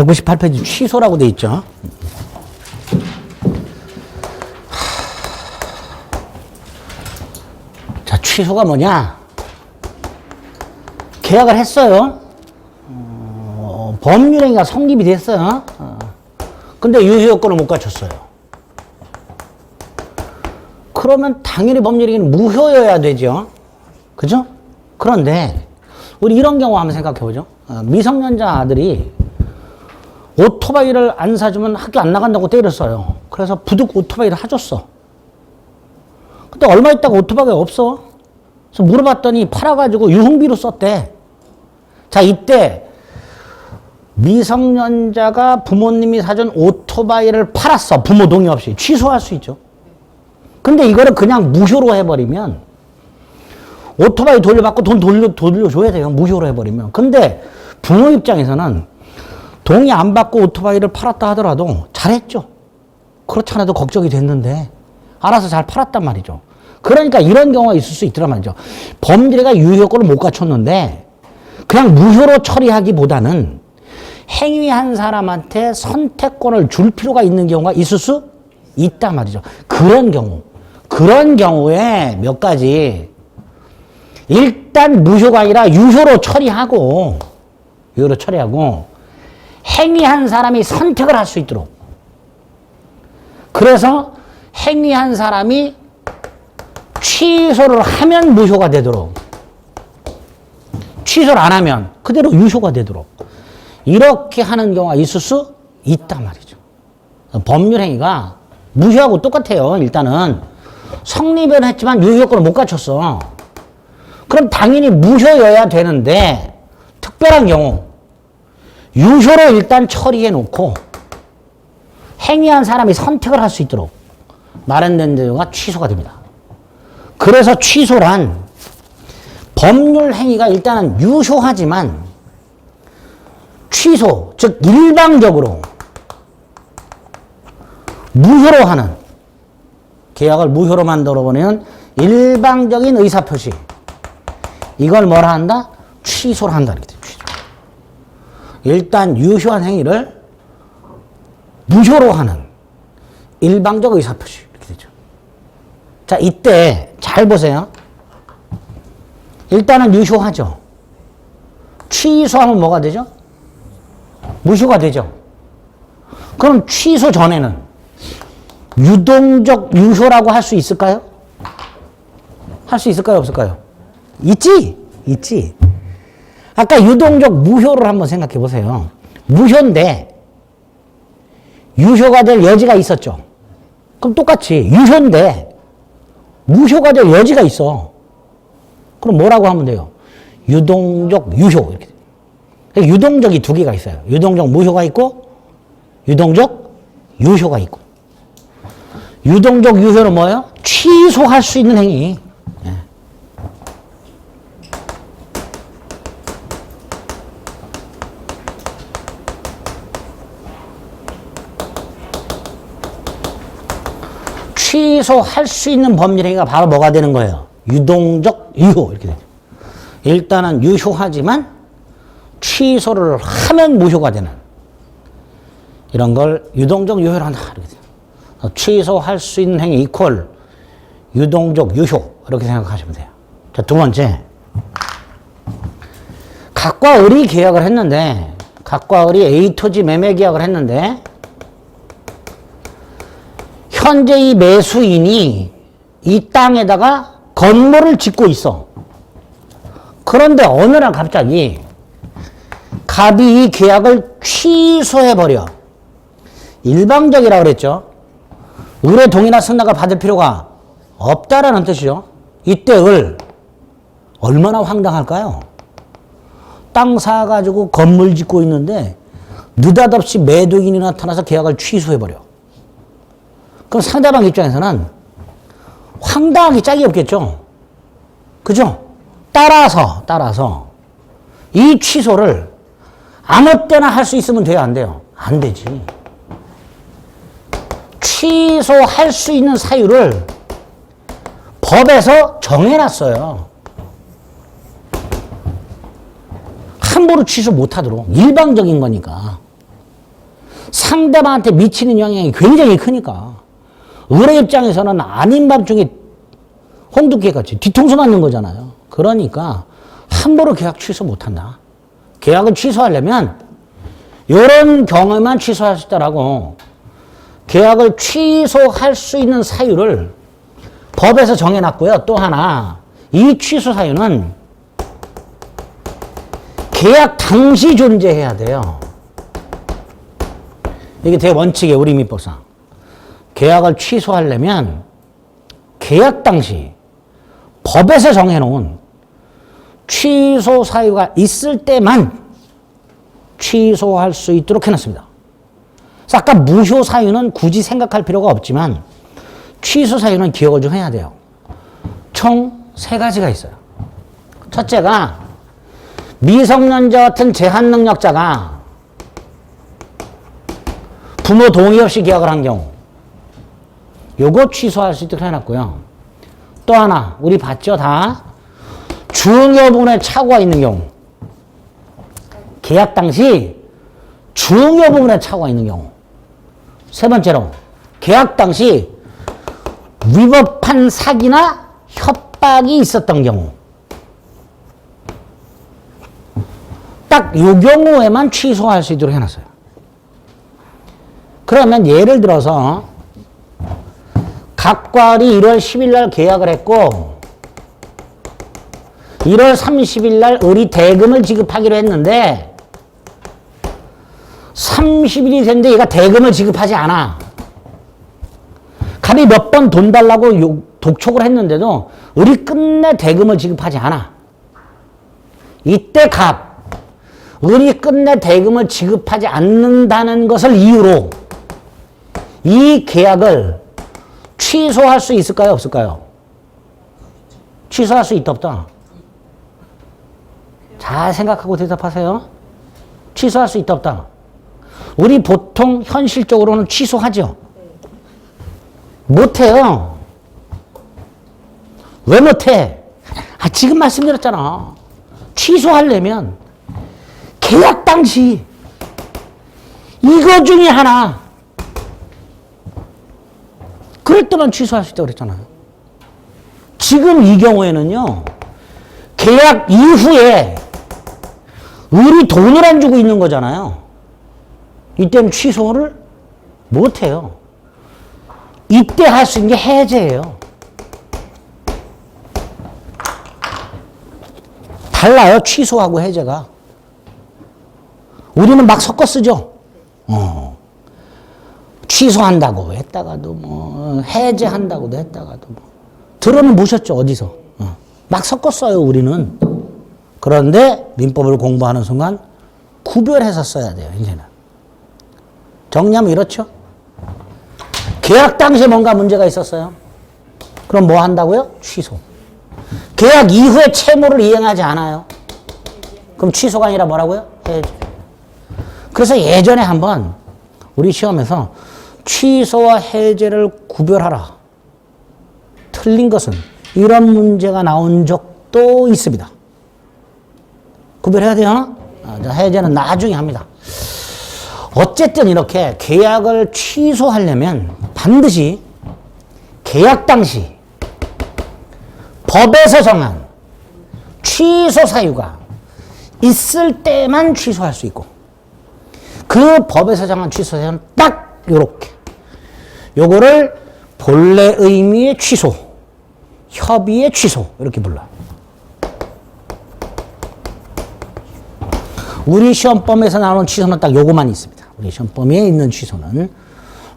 198페이지 취소라고 돼 있죠. 자, 취소가 뭐냐? 계약을 했어요. 법률행위가 성립이 됐어요. 근데 유효요건을 못 갖췄어요. 그러면 당연히 법률행위는 무효여야 되죠. 그죠? 그런데 우리 이런 경우 한번 생각해 보죠. 미성년자 아들이 오토바이를 안 사주면 학교 안 나간다고 때렸어요. 그래서 부득 오토바이를 사줬어. 근데 얼마 있다가 오토바이가 없어. 그래서 물어봤더니 팔아가지고 유흥비로 썼대. 자, 이때 미성년자가 부모님이 사준 오토바이를 팔았어. 부모 동의 없이. 취소할 수 있죠. 근데 이거를 그냥 무효로 해버리면 오토바이 돌려받고 돈 돌려줘야 돼요. 무효로 해버리면. 근데 부모 입장에서는 동의 안 받고 오토바이를 팔았다 하더라도 잘했죠. 그렇지 않아도 걱정이 됐는데 알아서 잘 팔았단 말이죠. 그러니까 이런 경우가 있을 수 있더란 말이죠. 범죄가 유효권을 못 갖췄는데 그냥 무효로 처리하기보다는 행위한 사람한테 선택권을 줄 필요가 있는 경우가 있을 수 있단 말이죠. 그런 경우에 몇 가지 일단 무효가 아니라 유효로 처리하고 행위한 사람이 선택을 할 수 있도록. 그래서 행위한 사람이 취소를 하면 무효가 되도록. 취소를 안 하면 그대로 유효가 되도록. 이렇게 하는 경우가 있을 수 있단 말이죠. 법률행위가 무효하고 똑같아요. 일단은 성립은 했지만 유효권을 못 갖췄어. 그럼 당연히 무효여야 되는데 특별한 경우 유효로 일단 처리해 놓고 행위한 사람이 선택을 할 수 있도록 마련된 경우가 취소가 됩니다. 그래서 취소란 법률 행위가 일단은 유효하지만 취소, 즉 일방적으로 무효로 하는, 계약을 무효로 만들어버리는 일방적인 의사표시, 이걸 뭐라 한다? 취소를 한다. 이렇게 돼요. 취소. 일단 유효한 행위를 무효로 하는 일방적 의사표시, 이렇게 되죠. 자, 이때 잘 보세요. 일단은 유효하죠. 취소하면 뭐가 되죠? 무효가 되죠. 그럼 취소 전에는 유동적 유효라고 할 수 있을까요? 할 수 있을까요? 없을까요? 있지. 아까 유동적 무효를 한번 생각해 보세요. 무효인데 유효가 될 여지가 있었죠. 그럼 똑같이 유효인데 무효가 될 여지가 있어. 그럼 뭐라고 하면 돼요? 유동적 유효. 이렇게. 유동적이 두 개가 있어요. 유동적 무효가 있고 유동적 유효가 있고. 유동적 유효는 뭐예요? 취소할 수 있는 행위. 취소할 수 있는 법률행위가 바로 뭐가 되는 거예요? 유동적 유효. 이렇게 되죠. 일단은 유효하지만 취소를 하면 무효가 되는 이런 걸 유동적 유효를 한다. 이렇게 돼요. 취소할 수 있는 행위 이퀄 유동적 유효. 이렇게 생각하시면 돼요. 자, 두 번째. 각과 을이 계약을 했는데, 각과 을이 A 토지 매매 계약을 했는데, 현재 이 매수인이 이 땅에다가 건물을 짓고 있어. 그런데 어느 날 갑자기 갑이 이 계약을 취소해버려. 일방적이라고 그랬죠. 을의 동의나 승낙을 받을 필요가 없다라는 뜻이죠. 이때 을 얼마나 황당할까요? 땅 사가지고 건물 짓고 있는데 느닷없이 매도인이 나타나서 계약을 취소해버려. 그럼 상대방 입장에서는 황당하기 짝이 없겠죠. 그죠? 따라서 이 취소를 아무 때나 할 수 있으면 돼요, 안 돼요? 안 되지. 취소할 수 있는 사유를 법에서 정해놨어요. 함부로 취소 못하도록. 일방적인 거니까. 상대방한테 미치는 영향이 굉장히 크니까 의뢰 입장에서는 아닌 밤중에 홍두깨같이 뒤통수 맞는 거잖아요. 그러니까 함부로 계약 취소 못한다. 계약을 취소하려면 이런 경우에만 취소할 수 있다라고 계약을 취소할 수 있는 사유를 법에서 정해놨고요. 또 하나, 이 취소 사유는 계약 당시 존재해야 돼요. 이게 대원칙이에요. 우리 민법상. 계약을 취소하려면 계약 당시 법에서 정해놓은 취소 사유가 있을 때만 취소할 수 있도록 해놨습니다. 그래서 아까 무효 사유는 굳이 생각할 필요가 없지만 취소 사유는 기억을 좀 해야 돼요. 총 3가지가 있어요. 첫째가 미성년자 같은 제한 능력자가 부모 동의 없이 계약을 한 경우 요거 취소할 수 있도록 해놨고요. 또 하나 우리 봤죠 다 중요 부분에 착오가 있는 경우 계약 당시 중요 부분에 착오가 있는 경우 세 번째로 계약 당시 위법한 사기나 협박이 있었던 경우 딱 요 경우에만 취소할 수 있도록 해놨어요. 그러면 예를 들어서 각괄이 1월 10일 날 계약을 했고 1월 30일 날 을이 대금을 지급하기로 했는데 30일이 됐는데 얘가 대금을 지급하지 않아. 갑이 몇 번 돈 달라고 독촉을 했는데도 을이 끝내 대금을 지급하지 않아. 이때 갑, 을이 끝내 대금을 지급하지 않는다는 것을 이유로 이 계약을 취소할 수 있을까요? 없을까요? 취소할 수 있다 없다? 잘 생각하고 대답하세요. 취소할 수 있다 없다? 우리 보통 현실적으로는 취소하죠. 못해요. 왜 못해? 지금 말씀드렸잖아. 취소하려면 계약 당시 이거 중에 하나 그럴 때만 취소할 수 있다고 그랬잖아요. 지금 이 경우에는요. 계약 이후에 을이 돈을 안 주고 있는 거잖아요. 이때는 취소를 못해요. 이때 할 수 있는 게 해제예요. 달라요. 취소하고 해제가. 우리는 막 섞어 쓰죠. 취소한다고 했다가도 뭐 해제한다고도 했다가도 뭐 들어는 보셨죠. 어디서. 막 섞어 써요. 우리는. 그런데 민법을 공부하는 순간 구별해서 써야 돼요. 이제는. 정리하면 이렇죠. 계약 당시에 뭔가 문제가 있었어요. 그럼 뭐 한다고요? 취소. 계약 이후에 채무를 이행하지 않아요. 그럼 취소가 아니라 뭐라고요? 해제. 그래서 예전에 한번 우리 시험에서 취소와 해제를 구별하라. 틀린 것은 이런 문제가 나온 적도 있습니다. 구별해야 돼요? 해제는 나중에 합니다. 어쨌든 이렇게 계약을 취소하려면 반드시 계약 당시 법에서 정한 취소 사유가 있을 때만 취소할 수 있고 그 법에서 정한 취소 사유는 딱 요렇게 요거를 본래 의미의 취소, 협의의 취소 이렇게 불러요. 우리 시험 범위에서 나오는 취소는 딱 요거만 있습니다. 우리 시험 범위에 있는 취소는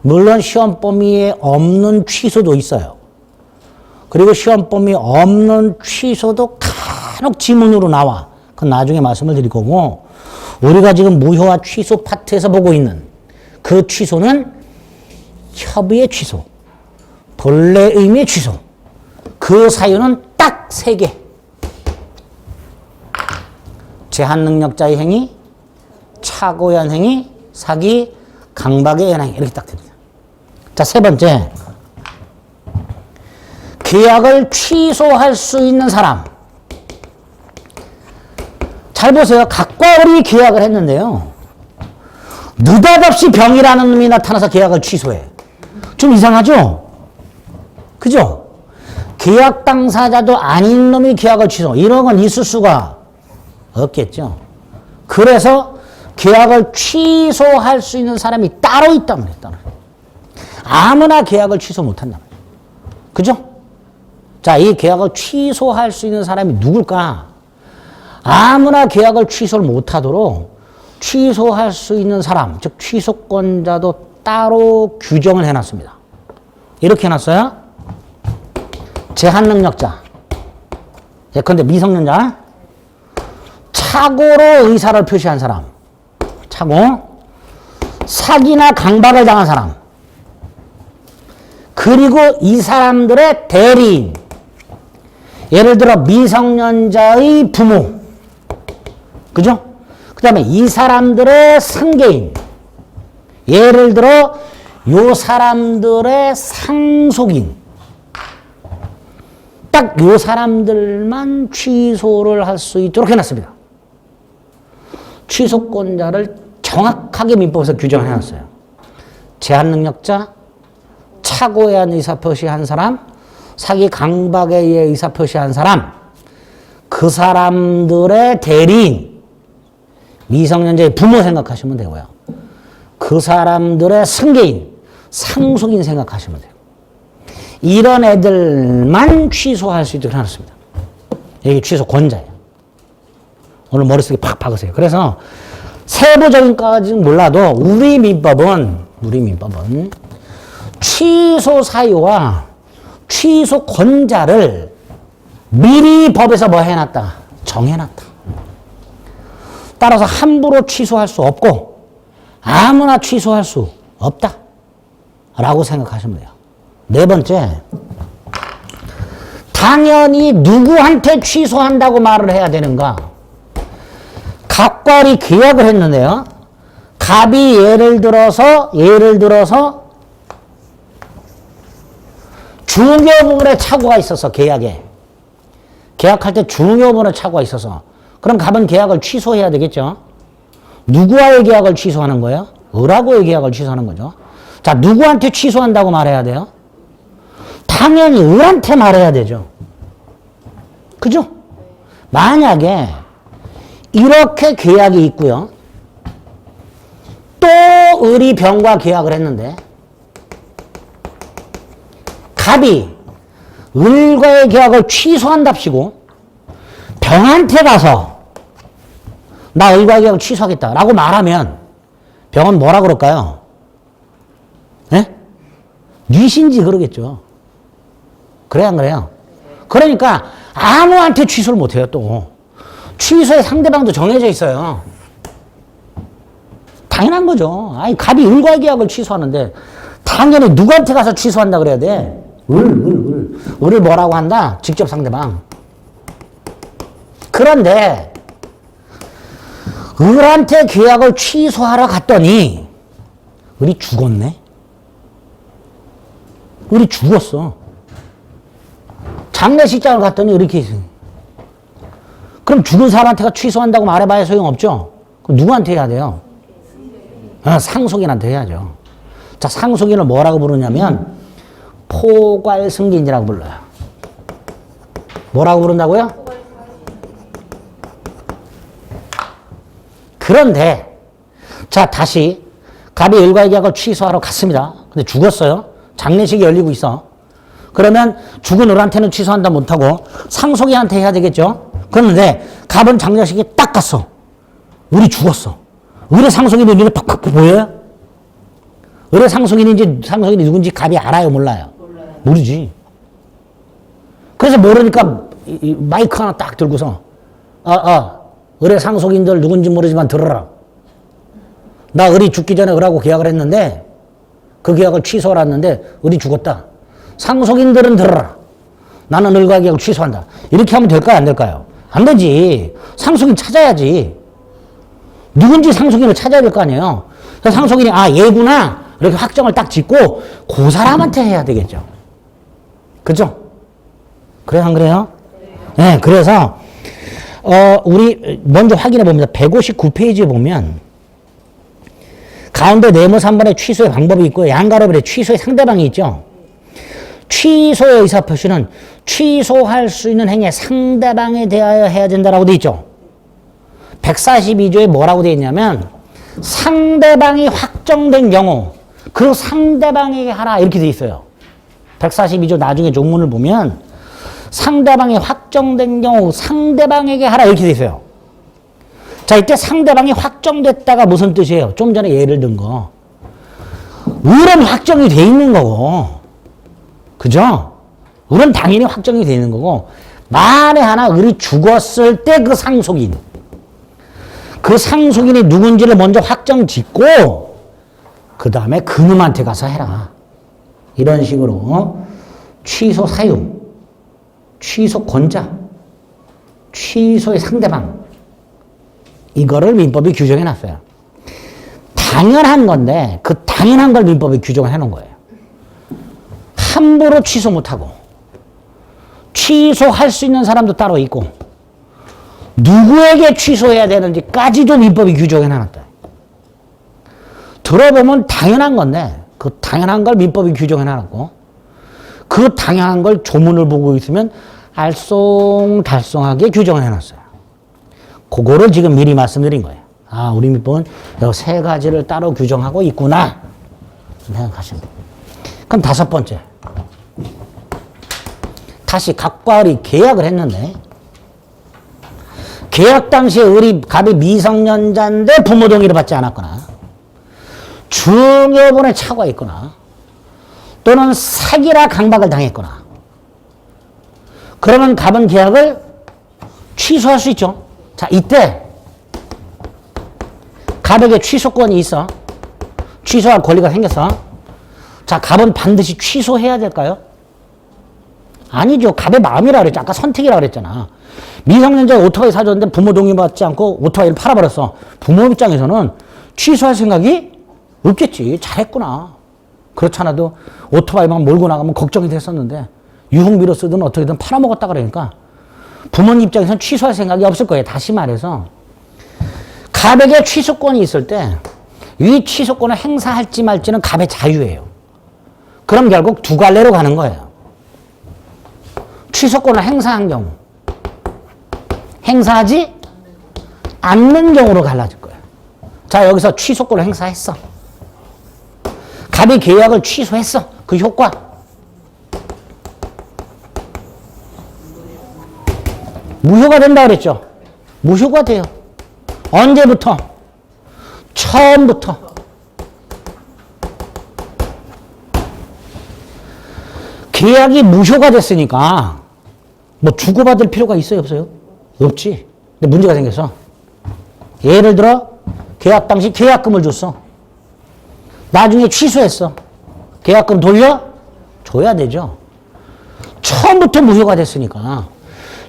물론 시험 범위에 없는 취소도 있어요. 그리고 시험 범위에 없는 취소도 간혹 지문으로 나와. 그건 나중에 말씀을 드릴 거고 우리가 지금 무효와 취소 파트에서 보고 있는 그 취소는 협의의 취소, 본래 의미의 취소. 그 사유는 딱 3개. 제한능력자의 행위, 착오한 행위, 사기, 강박의 연행 이렇게 딱 됩니다. 자, 3번째. 계약을 취소할 수 있는 사람. 잘 보세요. 각과 을이 계약을 했는데요. 느닷없이 병이라는 놈이 나타나서 계약을 취소해. 좀 이상하죠? 그죠? 계약 당사자도 아닌 놈이 계약을 취소. 이런 건 있을 수가 없겠죠. 그래서 계약을 취소할 수 있는 사람이 따로 있단 말이에요. 따로. 아무나 계약을 취소 못한단 말이에요. 그죠? 자, 이 계약을 취소할 수 있는 사람이 누굴까? 아무나 계약을 취소를 못하도록 취소할 수 있는 사람, 즉 취소권자도 따로 규정을 해놨습니다. 이렇게 해놨어요. 제한능력자, 예컨대 미성년자, 착오로 의사를 표시한 사람, 착오, 사기나 강박을 당한 사람, 그리고 이 사람들의 대리인, 예를 들어 미성년자의 부모, 그죠? 그 다음에 이 사람들의 상계인, 예를 들어 요 사람들의 상속인, 딱 요 사람들만 취소를 할 수 있도록 해놨습니다. 취소권자를 정확하게 민법에서 규정해놨어요. 제한능력자, 착오에 의한 의사표시한 사람, 사기 강박에 의해 의사표시한 사람, 그 사람들의 대리인, 미성년자의 부모 생각하시면 되고요. 그 사람들의 승계인, 상속인 생각하시면 돼요. 이런 애들만 취소할 수 있도록 해놨습니다. 이게 취소권자예요. 오늘 머릿속에 팍 박으세요. 그래서 세부적인 것까지는 몰라도 우리 민법은 취소 사유와 취소 권자를 미리 법에서 뭐 해놨다? 정해놨다. 따라서 함부로 취소할 수 없고 아무나 취소할 수 없다 라고 생각하시면 돼요. 네 번째, 당연히 누구한테 취소한다고 말을 해야 되는가? 갑과 을이 계약을 했는데요. 갑이 예를 들어서 중요 부분에 착오가 있어서 계약할 때 중요 부분에 착오가 있어서 그럼 갑은 계약을 취소해야 되겠죠. 누구와의 계약을 취소하는 거예요? 을하고의 계약을 취소하는 거죠. 자, 누구한테 취소한다고 말해야 돼요? 당연히 을한테 말해야 되죠. 그죠? 만약에 이렇게 계약이 있고요. 또 을이 병과 계약을 했는데 갑이 을과의 계약을 취소한답시고 병한테 가서 나 을과의 계약을 취소하겠다라고 말하면 병은 뭐라 그럴까요? 네? 뉘신지 그러겠죠. 그래 안 그래요? 그러니까 아무한테 취소를 못해요. 또 취소의 상대방도 정해져 있어요. 당연한 거죠. 아니 갑이 을과의 계약을 취소하는데 당연히 누구한테 가서 취소한다 그래야 돼? 을을 뭐라고 한다? 직접 상대방. 그런데 을한테 계약을 취소하러 갔더니 을이 죽었네? 을이 죽었어. 장례식장을 갔더니 이렇게 있어요. 그럼 죽은 사람한테가 취소한다고 말해봐야 소용없죠? 그럼 누구한테 해야 돼요? 상속인한테 해야죠. 자, 상속인을 뭐라고 부르냐면 포괄승계인이라고 불러요. 뭐라고 부른다고요? 그런데 자, 다시 갑이 을과의 계약을 취소하러 갔습니다. 근데 죽었어요. 장례식이 열리고 있어. 그러면 죽은 을한테는 취소한다 못하고 상속인한테 해야 되겠죠. 그런데 갑은 장례식에 딱 갔어. 을이 죽었어. 을의 상속인이 눈에 팍팍 보여요? 을의 상속인이 누군지 갑이 알아요? 몰라요? 모르지. 그래서 모르니까 마이크 하나 딱 들고서 을의 상속인들 누군지 모르지만 들어라. 나 을이 죽기 전에 을하고 계약을 했는데 그 계약을 취소를 했는데 을이 죽었다. 상속인들은 들어라. 나는 을과 계약을 취소한다. 이렇게 하면 될까요? 안 될까요? 안 되지. 상속인 찾아야지. 누군지 상속인을 찾아야 될 거 아니에요. 그래서 상속인이 얘구나 이렇게 확정을 딱 짓고 그 사람한테 해야 되겠죠. 그죠? 그래요? 안 그래요? 네, 그래서 우리 먼저 확인해 봅니다. 159페이지에 보면 가운데 네모 3번에 취소의 방법이 있고 양가로벨에 취소의 상대방이 있죠. 취소의 의사표시는 취소할 수 있는 행위의 상대방에 대하여 해야 된다라고 돼 있죠. 142조에 뭐라고 돼 있냐면 상대방이 확정된 경우 그 상대방에게 하라 이렇게 돼 있어요. 142조 나중에 종문을 보면 상대방이 확정된 경우 상대방에게 하라 이렇게 돼 있어요. 자, 이때 상대방이 확정됐다가 무슨 뜻이에요? 좀 전에 예를 든 거. 을은 확정이 돼 있는 거고, 그죠? 을은 당연히 확정이 돼 있는 거고, 만에 하나 을이 죽었을 때 그 상속인, 그 상속인이 누군지를 먼저 확정 짓고, 그 다음에 그놈한테 가서 해라. 이런 식으로 취소 사유, 취소 권자, 취소의 상대방, 이거를 민법이 규정해 놨어요. 당연한 건데 그 당연한 걸 민법이 규정을 해놓은 거예요. 함부로 취소 못하고 취소할 수 있는 사람도 따로 있고 누구에게 취소해야 되는지까지도 민법이 규정해 놨다. 들어보면 당연한 건데 그 당연한 걸 민법이 규정해 놨고 그 당연한 걸 조문을 보고 있으면 알쏭달쏭하게 규정을 해놨어요. 그거를 지금 미리 말씀드린 거예요. 아, 우리 민법은 이 세 가지를 따로 규정하고 있구나 생각하시면 돼요. 그럼 다섯 번째, 다시 갑과 을이 계약을 했는데 계약 당시에 을이 갑이 미성년자인데 부모 동의를 받지 않았거나 중여본에 착오가 있거나 또는 사기라 강박을 당했거나 그러면 갑은 계약을 취소할 수 있죠. 자, 이때 갑에게 취소권이 있어. 취소할 권리가 생겼어. 자, 갑은 반드시 취소해야 될까요? 아니죠. 갑의 마음이라 그랬죠. 아까 선택이라 그랬잖아. 미성년자가 오토바이 사줬는데 부모 동의 받지 않고 오토바이를 팔아버렸어. 부모 입장에서는 취소할 생각이 없겠지. 잘했구나. 그렇잖아도 오토바이만 몰고 나가면 걱정이 됐었는데 유흥비로 쓰든 어떻게든 팔아먹었다 그러니까 부모님 입장에서는 취소할 생각이 없을 거예요. 다시 말해서 갑에게 취소권이 있을 때 이 취소권을 행사할지 말지는 갑의 자유예요. 그럼 결국 두 갈래로 가는 거예요. 취소권을 행사한 경우, 행사하지 않는 경우로 갈라질 거예요. 자, 여기서 취소권을 행사했어. 갑이 계약을 취소했어. 그 효과. 무효가 된다 그랬죠. 무효가 돼요. 언제부터? 처음부터. 계약이 무효가 됐으니까 뭐 주고받을 필요가 있어요, 없어요? 없지. 근데 문제가 생겼어. 예를 들어 계약 당시 계약금을 줬어. 나중에 취소했어. 계약금 돌려? 줘야 되죠. 처음부터 무효가 됐으니까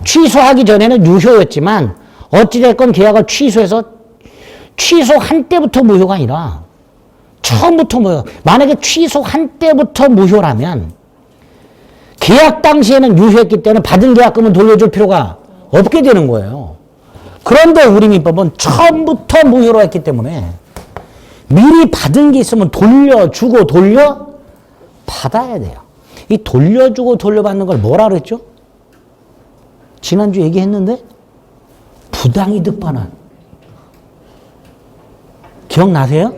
취소하기 전에는 유효였지만 어찌됐건 계약을 취소해서 취소한 때부터 무효가 아니라 처음부터 무효. 만약에 취소한 때부터 무효라면 계약 당시에는 유효했기 때문에 받은 계약금은 돌려줄 필요가 없게 되는 거예요. 그런데 우리 민법은 처음부터 무효로 했기 때문에 미리 받은 게 있으면 돌려주고 돌려받아야 돼요. 이 돌려주고 돌려받는 걸 뭐라 그랬죠? 지난주 얘기했는데 부당이득 반환. 기억나세요?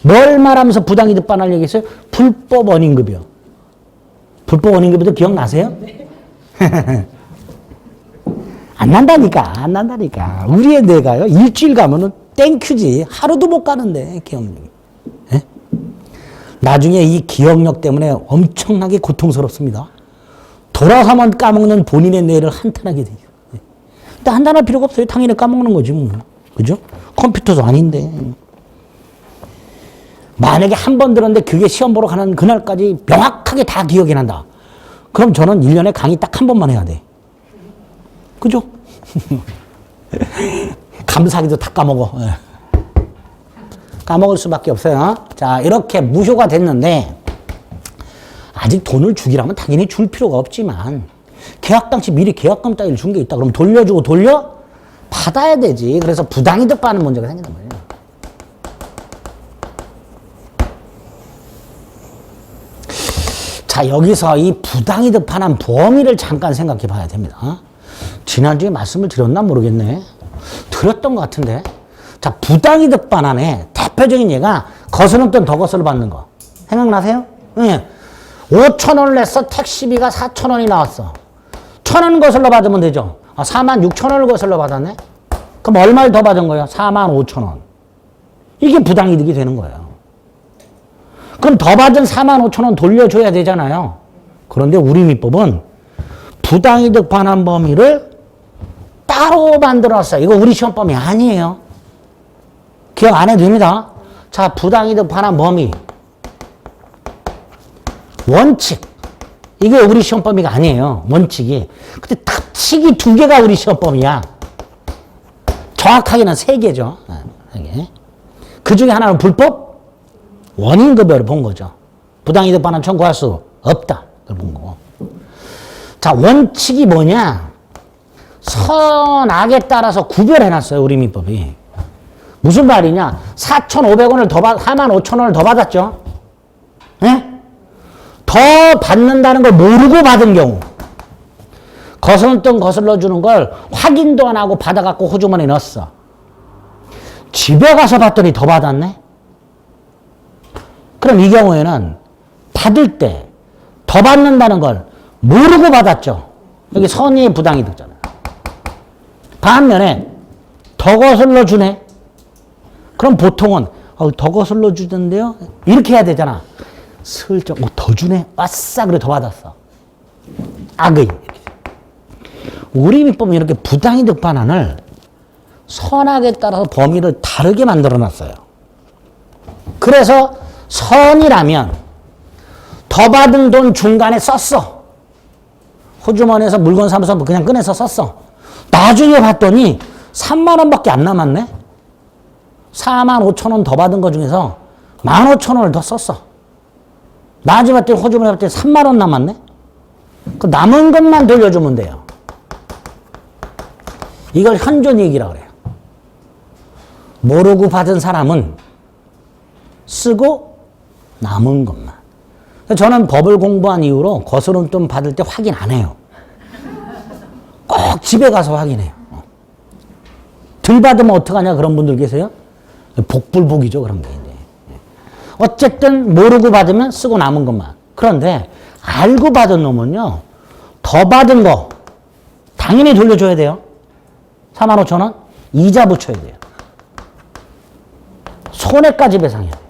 뭘 말하면서 부당이득 반환 얘기했어요? 불법 원인급여. 불법 원인급여도 기억나세요? 안 난다니까. 우리의 뇌가요, 일주일 가면은 땡큐지. 하루도 못 가는데, 기억력이. 예? 나중에 이 기억력 때문에 엄청나게 고통스럽습니다. 돌아서만 까먹는 본인의 뇌를 한탄하게 돼요. 근데 한탄할 필요가 없어요. 당연히 까먹는 거지, 뭐. 그죠? 컴퓨터도 아닌데. 만약에 한 번 들었는데 그게 시험 보러 가는 그날까지 명확하게 다 기억이 난다. 그럼 저는 1년에 강의 딱 한 번만 해야 돼. 그죠? 감사하기도 다 까먹어. 까먹을 수밖에 없어요. 자, 이렇게 무효가 됐는데 아직 돈을 주기라면 당연히 줄 필요가 없지만 계약 당시 미리 계약금 따위를 준 게 있다. 그럼 돌려주고 받아야 되지. 그래서 부당이득 받는 문제가 생긴단 말이에요. 자, 여기서 이 부당이득 반환 범위를 잠깐 생각해 봐야 됩니다. 지난주에 말씀을 드렸나 모르겠네. 드렸던 것 같은데. 자, 부당이득 반환의 대표적인 예가 거스름 돈 더 거슬러 받는 거. 생각나세요? 네. 5,000원을 냈어. 택시비가 4,000원이 나왔어. 1,000원 거슬러 받으면 되죠. 46,000원을 거슬러 받았네. 그럼 얼마를 더 받은 거예요? 45,000원. 이게 부당이득이 되는 거예요. 그럼 더 받은 45,000원 돌려줘야 되잖아요. 그런데 우리 민법은 부당이득 반환 범위를 따로 만들었어요. 이거 우리 시험 범위 아니에요. 기억 안 해도 됩니다. 자, 부당이득 반환 범위. 원칙. 이게 우리 시험 범위가 아니에요. 원칙이. 근데 특칙이 2개가 우리 시험 범위야. 정확하게는 3개죠. 3개. 그 중에 하나는 불법 원인급여를 본 거죠. 부당이득 반환 청구할 수 없다. 그걸 본 거고. 자, 원칙이 뭐냐? 선악에 따라서 구별해놨어요. 우리 민법이. 무슨 말이냐? 4,500원을 더 45,000원을 더 받았죠. 네? 더 받는다는 걸 모르고 받은 경우. 거슬렀던 거슬러주는 걸 확인도 안 하고 받아갖고 호주머니에 넣었어. 집에 가서 봤더니 더 받았네? 그럼 이 경우에는 받을 때 더 받는다는 걸 모르고 받았죠. 여기 선의의 부당이득잖아요. 반면에 더 거슬러 주네. 그럼 보통은 더 거슬러 주던데요? 이렇게 해야 되잖아. 슬쩍 더 주네. 아싸 그래 더 받았어. 악의. 우리 민법은 이렇게 부당이득 반환을 선악에 따라서 범위를 다르게 만들어놨어요. 그래서 선이라면 더 받은 돈 중간에 썼어. 호주머니에서 물건 사면서 그냥 꺼내서 썼어. 나중에 봤더니 3만 원밖에 안 남았네. 45,000원 더 받은 거 중에서 15,000원을 더 썼어. 나중에 봤더니 호주머니에 봤더니 3만 원 남았네. 그 남은 것만 돌려주면 돼요. 이걸 현존이익이라고 그래요. 모르고 받은 사람은 쓰고 남은 것만. 저는 법을 공부한 이후로 거스름돈 받을 때 확인 안 해요. 꼭 집에 가서 확인해요. 덜 받으면 어떡하냐 그런 분들 계세요? 복불복이죠 그런 게. 어쨌든 모르고 받으면 쓰고 남은 것만. 그런데 알고 받은 놈은요. 더 받은 거 당연히 돌려줘야 돼요. 45,000원 이자 붙여야 돼요. 손해까지 배상해야 돼요.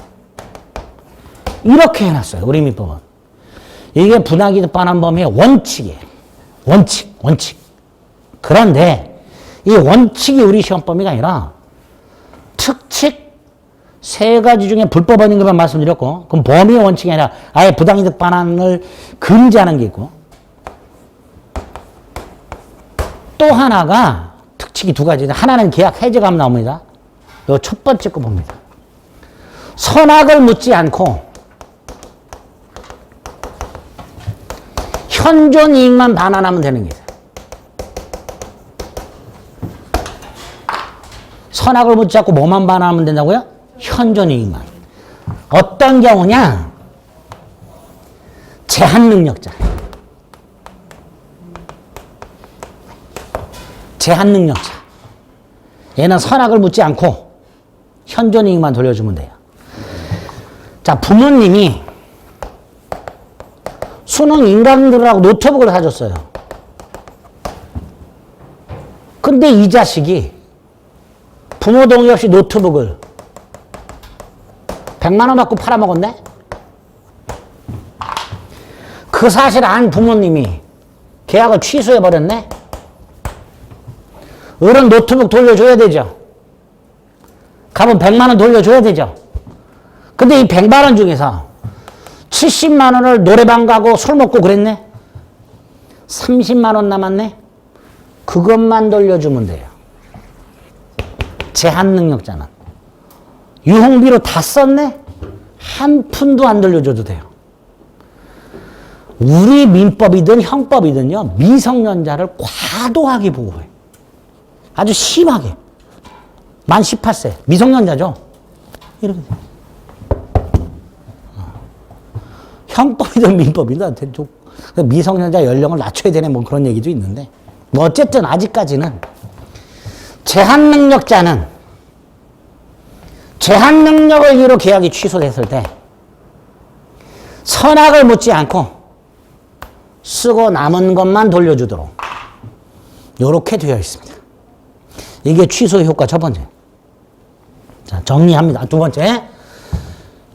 이렇게 해놨어요. 우리 민법은. 이게 부당이득 반환 범위의 원칙이에요. 원칙. 그런데 이 원칙이 우리 시험 범위가 아니라 특칙 3가지 중에 불법 원인급여 말씀드렸고, 그럼 범위의 원칙이 아니라 아예 부당이득 반환을 금지하는 게 있고, 또 하나가 특칙이 2가지. 하나는 계약 해지감 나옵니다. 요 첫 번째 거 봅니다. 선악을 묻지 않고 현존 이익만 반환하면 되는 게 있어요. 선악을 묻지 않고 뭐만 반환하면 된다고요? 현존 이익만. 어떤 경우냐? 제한능력자. 제한능력자. 얘는 선악을 묻지 않고 현존 이익만 돌려주면 돼요. 자, 부모님이 수능 인강들하고 노트북을 사줬어요. 근데 이 자식이 부모 동의 없이 노트북을 100만 원 받고 팔아먹었네? 그 사실 안 부모님이 계약을 취소해버렸네? 어른 노트북 돌려줘야 되죠. 값은 100만 원 돌려줘야 되죠. 근데 이 100만 원 중에서 70만 원을 노래방 가고 술 먹고 그랬네? 30만 원 남았네? 그것만 돌려주면 돼요. 제한능력자는. 유흥비로 다 썼네? 한 푼도 안 돌려줘도 돼요. 우리 민법이든 형법이든요, 미성년자를 과도하게 보호해. 아주 심하게. 만 18세. 미성년자죠? 이렇게 돼요. 형법이든 민법이든 좀 미성년자 연령을 낮춰야 되네 뭐 그런 얘기도 있는데 뭐 어쨌든 아직까지는 제한 능력자는 제한 능력을 이유로 계약이 취소됐을 때 선악을 묻지 않고 쓰고 남은 것만 돌려주도록 이렇게 되어 있습니다. 이게 취소 효과 첫 번째. 자, 정리합니다. 두 번째.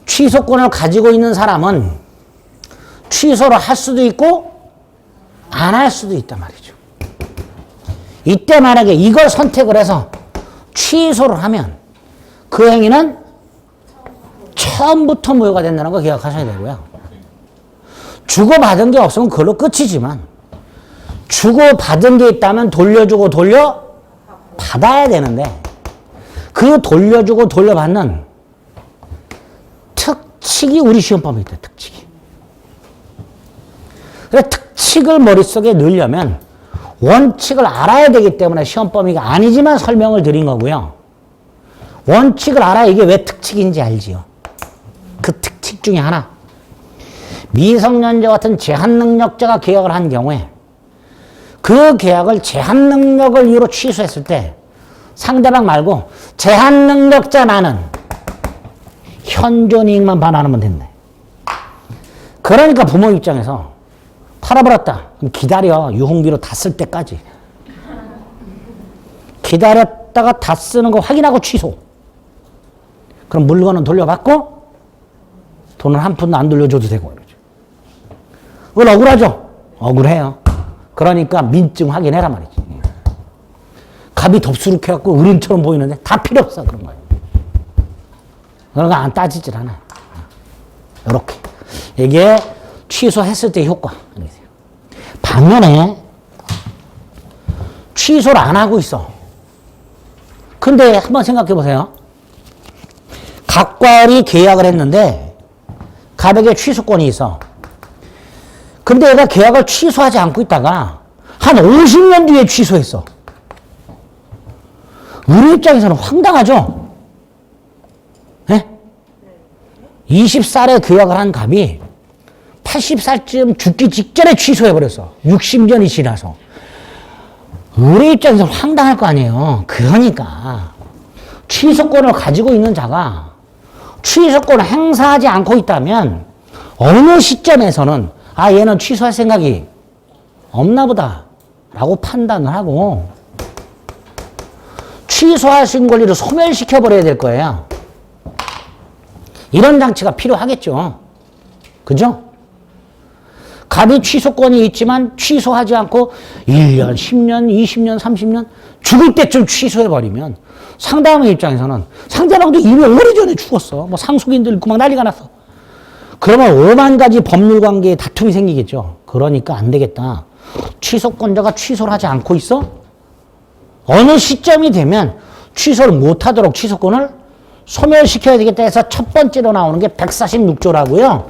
취소권을 가지고 있는 사람은 취소를 할 수도 있고 안 할 수도 있단 말이죠. 이때 만약에 이걸 선택을 해서 취소를 하면 그 행위는 처음부터 무효가 된다는 거 기억하셔야 되고요. 주고받은 게 없으면 그걸로 끝이지만 주고받은 게 있다면 돌려주고 돌려받아야 되는데 그 돌려주고 돌려받는 특칙이 우리 시험법에 있다. 특칙이. 그래서 특칙을 머릿속에 넣으려면 원칙을 알아야 되기 때문에 시험범위가 아니지만 설명을 드린 거고요. 원칙을 알아야 이게 왜 특칙인지 알지요. 그 특칙 중에 하나. 미성년자 같은 제한 능력자가 계약을 한 경우에 그 계약을 제한 능력을 이유로 취소했을 때 상대방 말고 제한 능력자 나는 현존 이익만 반환하면 된대. 그러니까 부모 입장에서 팔아버렸다. 그럼 기다려. 유흥비로 다 쓸 때까지. 기다렸다가 다 쓰는 거 확인하고 취소. 그럼 물건은 돌려받고 돈은 한 푼도 안 돌려줘도 되고. 그건 억울하죠? 억울해요. 그러니까 민증 확인해라 말이지. 갑이 덥수룩해갖고 어른처럼 보이는데 다 필요 없어. 그런 거예요. 그런 거 안 따지질 않아요. 요렇게. 이게 취소했을 때 효과. 반면에 취소를 안 하고 있어. 근데 한번 생각해 보세요. 갑과을이 계약을 했는데 갑에게 취소권이 있어. 근데 얘가 계약을 취소하지 않고 있다가 한 50년 뒤에 취소했어. 우리 입장에서는 황당하죠? 네? 20살에 계약을 한 갑이 80살쯤 죽기 직전에 취소해버렸어. 60년이 지나서. 우리 입장에서 황당할 거 아니에요. 그러니까 취소권을 가지고 있는 자가 취소권을 행사하지 않고 있다면 어느 시점에서는 아 얘는 취소할 생각이 없나 보다 라고 판단을 하고 취소할 수 있는 권리를 소멸시켜버려야 될 거예요. 이런 장치가 필요하겠죠. 그죠? 갑이 취소권이 있지만 취소하지 않고 1년, 10년, 20년, 30년 죽을 때쯤 취소해버리면 상대방 입장에서는 상대방도 이미 오래전에 죽었어. 뭐 상속인들 있고 막 난리가 났어. 그러면 5만 가지 법률 관계에 다툼이 생기겠죠. 그러니까 안 되겠다. 취소권자가 취소를 하지 않고 있어? 어느 시점이 되면 취소를 못하도록 취소권을 소멸시켜야 되겠다 해서 첫 번째로 나오는 게 146조라고요.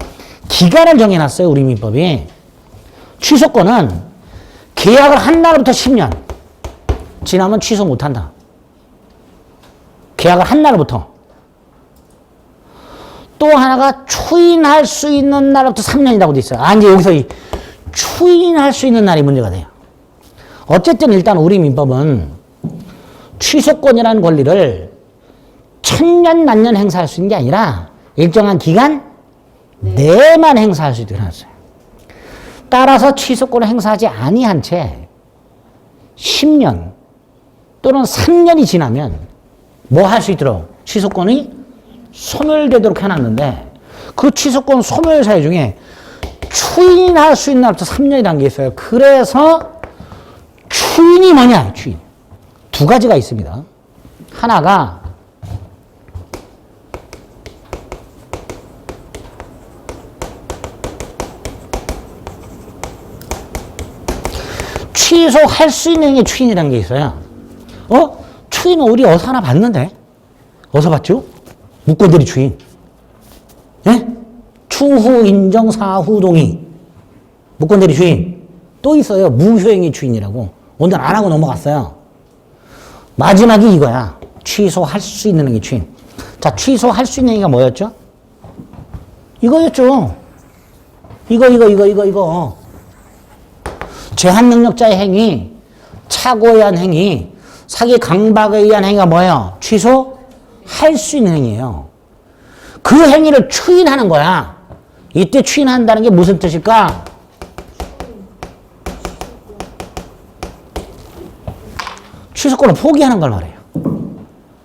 기간을 정해놨어요. 우리 민법이. 취소권은 계약을 한 날부터 10년 지나면 취소 못한다. 계약을 한 날부터. 또 하나가 추인할 수 있는 날부터 3년이라고 돼 있어요. 아, 이제 여기서 이 추인할 수 있는 날이 문제가 돼요. 어쨌든 일단 우리 민법은 취소권이라는 권리를 천년 만년 행사할 수 있는 게 아니라 일정한 기간 내만 행사할 수 있도록 해놨어요. 따라서 취소권을 행사하지 아니한 채 10년 또는 3년이 지나면 뭐 할 수 있도록 취소권이 소멸되도록 해놨는데 그 취소권 소멸 사유 중에 추인할 수 있는 날부터 3년이라는 게 있어요. 그래서 추인이 뭐냐? 추인. 두 가지가 있습니다. 하나가 취소할 수 있는 게 추인이라는 게 있어요. 추인은 우리 어디서 하나 봤는데? 어디서 봤죠? 무권대리 추인. 예? 추후 인정 사후 동의. 무권대리 추인. 또 있어요. 무효행위 추인이라고. 오늘 안 하고 넘어갔어요. 마지막이 이거야. 취소할 수 있는 행위 추인. 자, 취소할 수 있는 행위가 뭐였죠? 이거였죠. 이거. 제한 능력자의 행위, 착오에 의한 행위, 사기 강박에 의한 행위가 뭐예요? 취소할 수 있는 행위예요. 그 행위를 추인하는 거야. 이때 추인한다는 게 무슨 뜻일까? 취소권을 포기하는 걸 말해요.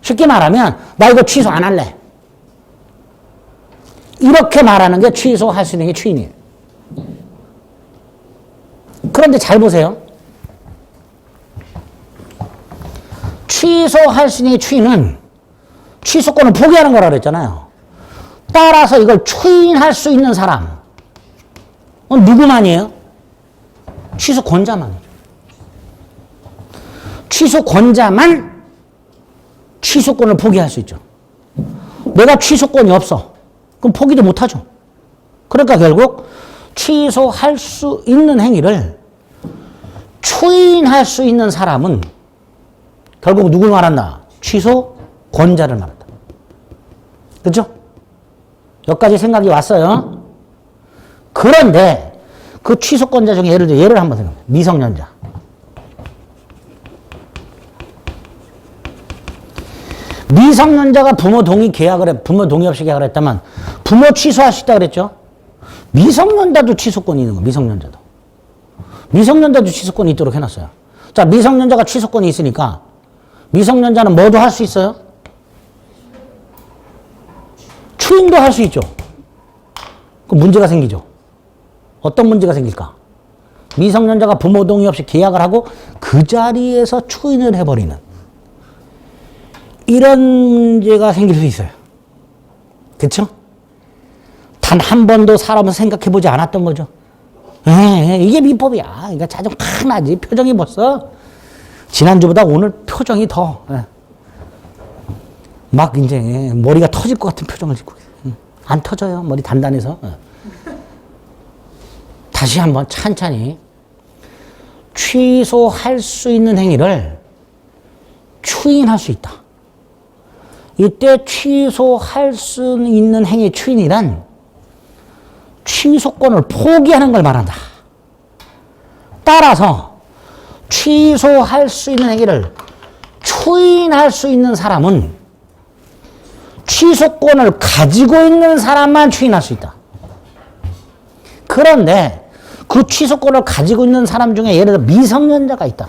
쉽게 말하면 나 이거 취소 안 할래. 이렇게 말하는 게 취소할 수 있는 게 추인이에요. 그런데 잘 보세요. 취소할 수 있는 게 추인은 취소권을 포기하는 거라고 그랬잖아요. 따라서 이걸 추인할 수 있는 사람 누구만이에요? 취소권자만이죠. 취소권자만 취소권을 포기할 수 있죠. 내가 취소권이 없어. 그럼 포기도 못하죠. 그러니까 결국 취소할 수 있는 행위를 추인할 수 있는 사람은 결국 누굴 말한다? 취소권자를 말한다. 그렇죠? 여기까지 생각이 왔어요. 그런데 그 취소권자 중에 예를 한번 생각해요. 미성년자. 미성년자가 부모 동의 없이 계약을 했다면 부모 취소할 수 있다 그랬죠? 미성년자도 취소권이 있는 거예요. 미성년자도 취소권이 있도록 해놨어요. 자, 미성년자가 취소권이 있으니까 미성년자는 뭐도 할 수 있어요? 추인도 할 수 있죠. 그 문제가 생기죠. 어떤 문제가 생길까? 미성년자가 부모 동의 없이 계약을 하고 그 자리에서 추인을 해버리는 이런 문제가 생길 수 있어요. 그렇죠? 단 한 번도 사람은 생각해보지 않았던 거죠. 이게 민법이야. 그러니까 짜증 팍 나지. 표정이 벌써 지난주보다 오늘 표정이 더 막 이제 머리가 터질 것 같은 표정을 짓고 안 터져요. 머리 단단해서. 다시 한번 찬찬히 취소할 수 있는 행위를 추인할 수 있다. 이때 취소할 수 있는 행위 추인이란 취소권을 포기하는 걸 말한다. 따라서 취소할 수 있는 행위를 추인할 수 있는 사람은 취소권을 가지고 있는 사람만 추인할 수 있다. 그런데 그 취소권을 가지고 있는 사람 중에 예를 들어 미성년자가 있다.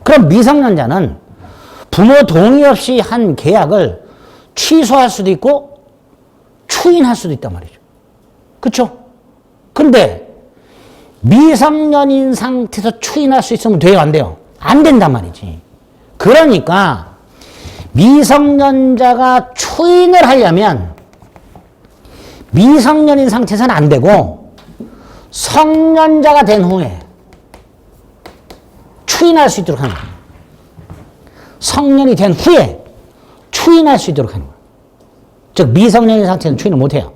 그럼 미성년자는 부모 동의 없이 한 계약을 취소할 수도 있고 추인할 수도 있단 말이죠. 그렇죠? 근데 미성년인 상태에서 추인할 수 있으면 돼요, 안 돼요? 안 된단 말이지. 그러니까 미성년자가 추인을 하려면 미성년인 상태에서는 안 되고 성년자가 된 후에 추인할 수 있도록 하는 거예요. 성년이 된 후에 추인할 수 있도록 하는 거예요. 즉 미성년인 상태에서는 추인을 못해요.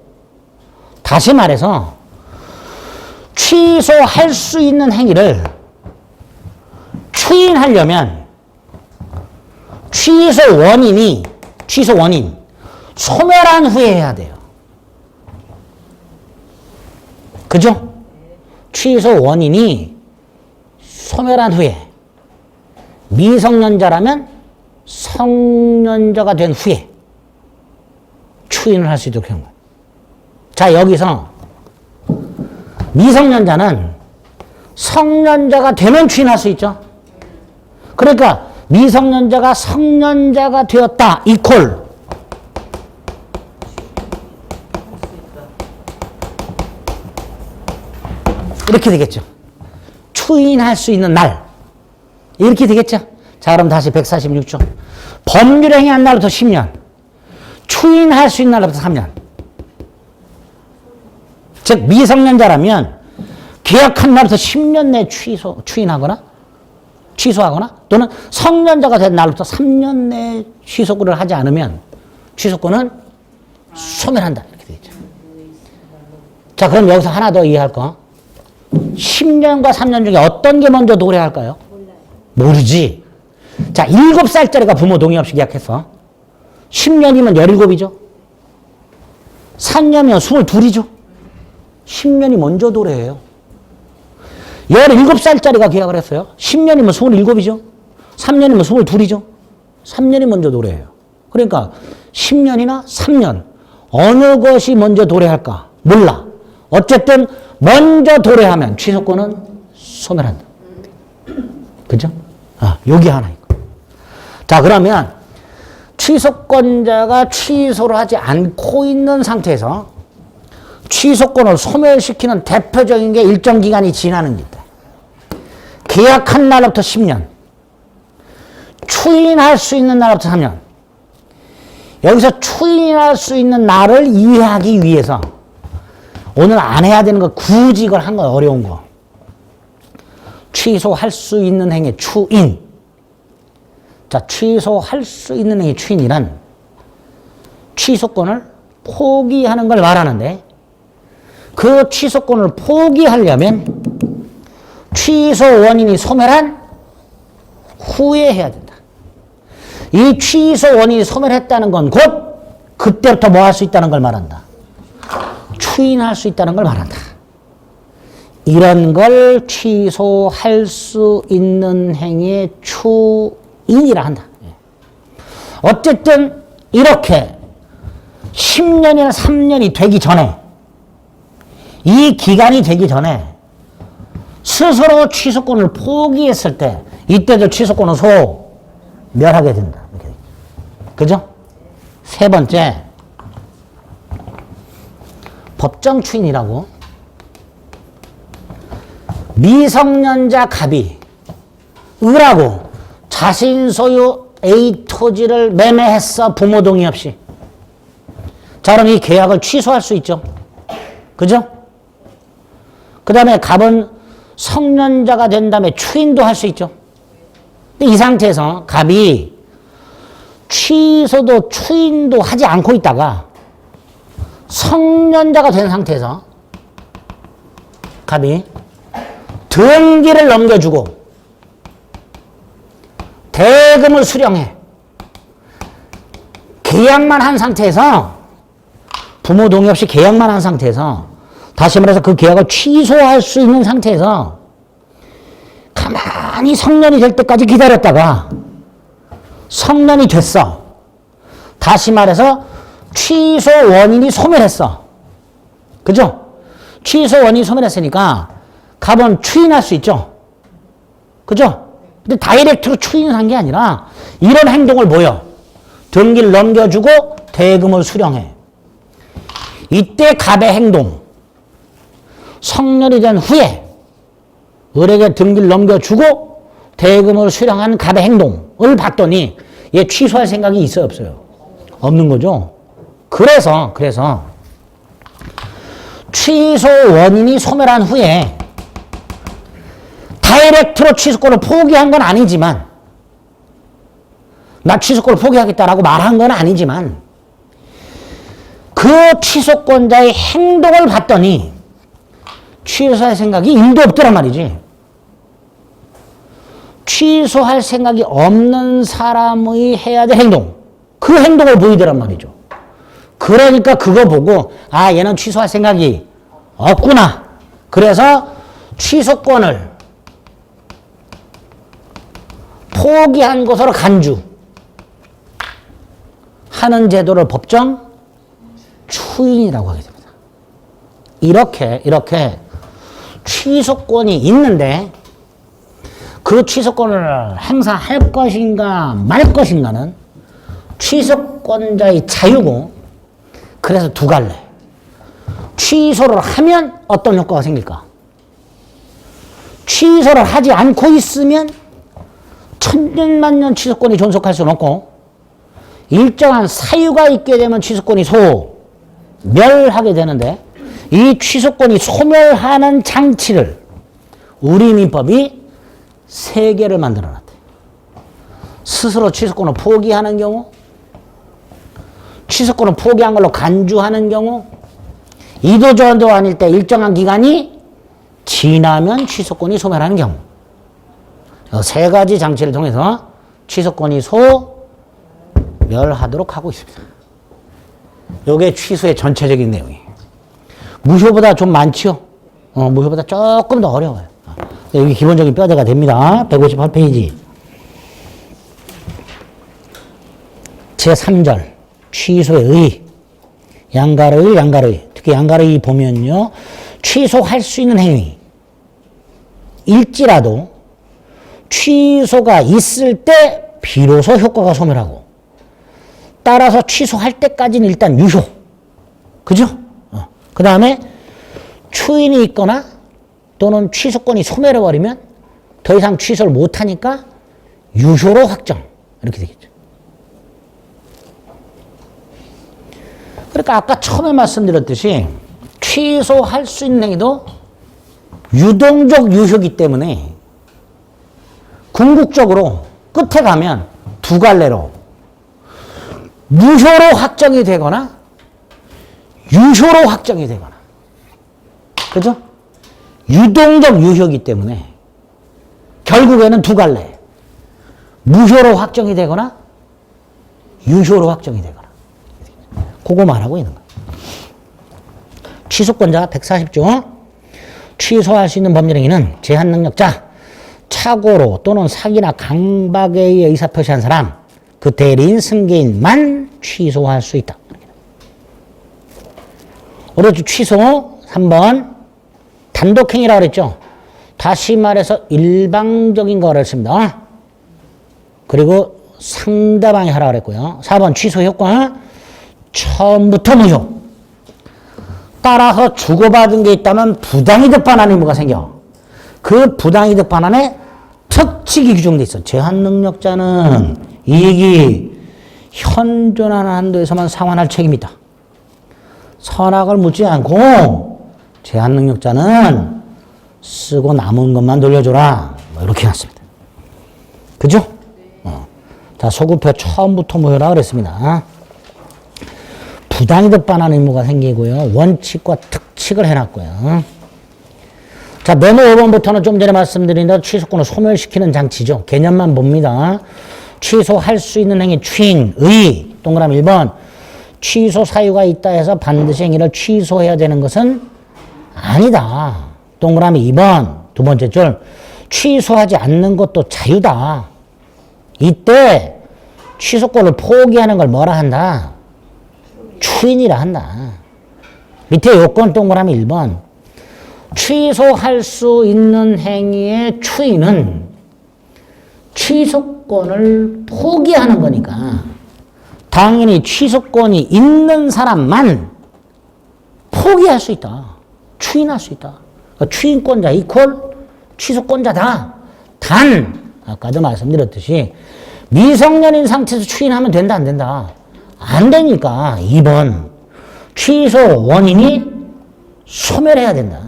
다시 말해서 취소할 수 있는 행위를 추인하려면 취소 원인 소멸한 후에 해야 돼요. 그죠? 취소 원인이 소멸한 후에 미성년자라면 성년자가 된 후에 추인을 할 수 있도록 하는 거예요. 자, 여기서 미성년자는 성년자가 되면 추인할 수 있죠. 그러니까 미성년자가 성년자가 되었다 이퀄 이렇게 되겠죠. 추인할 수 있는 날 이렇게 되겠죠. 자, 그럼 다시 146조. 법률 행위한 날부터 10년, 추인할 수 있는 날부터 3년. 즉 미성년자라면 계약한 날부터 10년 내에 추인하거나 취소하거나 또는 성년자가 된 날부터 3년 내에 취소를 하지 않으면 취소권은 소멸한다. 이렇게 되겠죠. 자, 그럼 여기서 하나 더 이해할 거. 10년과 3년 중에 어떤 게 먼저 도래할까요? 모르지. 자, 7살짜리가 부모 동의 없이 계약했어. 10년이면 17이죠. 3년이면 22이죠. 10년이 먼저 도래해요. 17살짜리가 계약을 했어요. 10년이면 27이죠. 3년이면 22이죠. 3년이 먼저 도래해요. 그러니까 10년이나 3년 어느 것이 먼저 도래할까? 몰라. 어쨌든 먼저 도래하면 취소권은 소멸한다. 그죠? 여기 하나 있고. 자, 그러면 취소권자가 취소를 하지 않고 있는 상태에서 취소권을 소멸시키는 대표적인 게 일정 기간이 지나는 게 있다. 계약한 날부터 10년. 추인할 수 있는 날부터 3년. 여기서 추인할 수 있는 날을 이해하기 위해서 오늘 안 해야 되는 거 굳이 이걸 한 거 어려운 거. 취소할 수 있는 행위 추인. 자, 취소할 수 있는 행위 추인이란 취소권을 포기하는 걸 말하는데 그 취소권을 포기하려면 취소 원인이 소멸한 후에 해야 된다. 이 취소 원인이 소멸했다는 건 곧 그때부터 뭐 할 수 있다는 걸 말한다. 추인할 수 있다는 걸 말한다. 이런 걸 취소할 수 있는 행위의 추인이라 한다. 어쨌든 이렇게 10년이나 3년이 되기 전에 이 기간이 되기 전에 스스로 취소권을 포기했을 때 이때도 취소권은 소멸하게 된다. 그죠? 세 번째, 법정 추인이라고 미성년자 갑이 을하고 자신 소유 A 토지를 매매했어. 부모 동의 없이. 자, 그럼 이 계약을 취소할 수 있죠. 그죠? 그 다음에 갑은 성년자가 된 다음에 추인도 할 수 있죠. 근데 이 상태에서 갑이 취소도 추인도 하지 않고 있다가 성년자가 된 상태에서 갑이 등기를 넘겨주고 대금을 수령해. 계약만 한 상태에서 부모 동의 없이 계약만 한 상태에서 다시 말해서 그 계약을 취소할 수 있는 상태에서 가만히 성년이 될 때까지 기다렸다가 성년이 됐어. 다시 말해서 취소 원인이 소멸했어. 그죠? 취소 원인이 소멸했으니까 갑은 추인할 수 있죠. 그죠? 근데 다이렉트로 추인한 게 아니라 이런 행동을 보여. 등기를 넘겨주고 대금을 수령해. 이때 갑의 행동. 성년이 된 후에 을에게 등기를 넘겨주고 대금을 수령한 갑의 행동을 봤더니 얘 취소할 생각이 있어요, 없어요? 없는 거죠. 그래서 취소 원인이 소멸한 후에 다이렉트로 취소권을 포기한 건 아니지만 나 취소권을 포기하겠다라고 말한 건 아니지만 그 취소권자의 행동을 봤더니 취소할 생각이 1도 없더란 말이지. 취소할 생각이 없는 사람의 해야 될 행동. 그 행동을 보이더란 말이죠. 그러니까 그거 보고 아, 얘는 취소할 생각이 없구나. 그래서 취소권을 포기한 것으로 간주 하는 제도를 법정 추인이라고 하게 됩니다. 이렇게 취소권이 있는데 그 취소권을 행사할 것인가 말 것인가는 취소권자의 자유고, 그래서 두 갈래. 취소를 하면 어떤 효과가 생길까? 취소를 하지 않고 있으면 천년만년 취소권이 존속할 수는 없고, 일정한 사유가 있게 되면 취소권이 소멸하게 되는데, 이 취소권이 소멸하는 장치를 우리 민법이 3개를 만들어 놨대. 스스로 취소권을 포기하는 경우, 취소권을 포기한 걸로 간주하는 경우, 이도저도 아닐 때 일정한 기간이 지나면 취소권이 소멸하는 경우, 3가지 장치를 통해서 취소권이 소멸하도록 하고 있습니다. 이게 취소의 전체적인 내용이에요. 무효보다 좀 많죠? 무효보다 조금 더 어려워요. 여기 기본적인 뼈대가 됩니다. 158페이지. 제3절. 취소의 의. 양가의 양가의. 특히 양가의 보면요. 취소할 수 있는 행위. 일지라도 취소가 있을 때 비로소 효과가 소멸하고 따라서 취소할 때까지는 일단 유효. 그죠? 그 다음에 추인이 있거나 또는 취소권이 소멸해버리면 더 이상 취소를 못하니까 유효로 확정. 이렇게 되겠죠. 그러니까 아까 처음에 말씀드렸듯이 취소할 수 있는 행위도 유동적 유효이기 때문에 궁극적으로 끝에 가면 두 갈래로 무효로 확정이 되거나 유효로 확정이 되거나 그죠? 유동적 유효이기 때문에 결국에는 두 갈래 무효로 확정이 되거나 유효로 확정이 되거나 그거 말하고 있는 거예요. 취소권자 140조 취소할 수 있는 법률 행위는 제한 능력자 착오로 또는 사기나 강박에 의해 의사표시한 사람 그 대리인 승계인만 취소할 수 있다. 어렵죠. 취소 3번 단독행위라고 그랬죠. 다시 말해서 일방적인 거를 했습니다. 그리고 상대방이 하라고 그랬고요. 4번 취소 효과 처음부터 무효. 따라서 주고받은 게 있다면 부당이득 반환 의무가 생겨. 그 부당이득 반환에 특칙이 규정돼 있어. 제한 능력자는 이익이 현존하는 한도에서만 상환할 책임이 있다. 선악을 묻지 않고 제한 능력자는 쓰고 남은 것만 돌려줘라. 뭐 이렇게 해놨습니다. 그죠? 자, 소급표 처음부터 무효라 그랬습니다. 부당이득 반환 의무가 생기고요. 원칙과 특칙을 해놨고요. 자, 메모 5번부터는 좀 전에 말씀드린 대로 취소권을 소멸시키는 장치죠. 개념만 봅니다. 취소할 수 있는 행위 추인, 의, 동그라미 1번. 취소 사유가 있다 해서 반드시 행위를 취소해야 되는 것은 아니다. 동그라미 2번. 두 번째 줄. 취소하지 않는 것도 자유다. 이때 취소권을 포기하는 걸 뭐라 한다? 추인이라 한다. 밑에 요건 동그라미 1번. 취소할 수 있는 행위의 추인은 취소권을 포기하는 거니까 당연히 취소권이 있는 사람만 포기할 수 있다. 추인할 수 있다. 그러니까 추인권자 이퀄 취소권자다. 단 아까도 말씀드렸듯이 미성년인 상태에서 추인하면 된다 안 된다? 안 되니까 2번 취소 원인이 소멸해야 된다.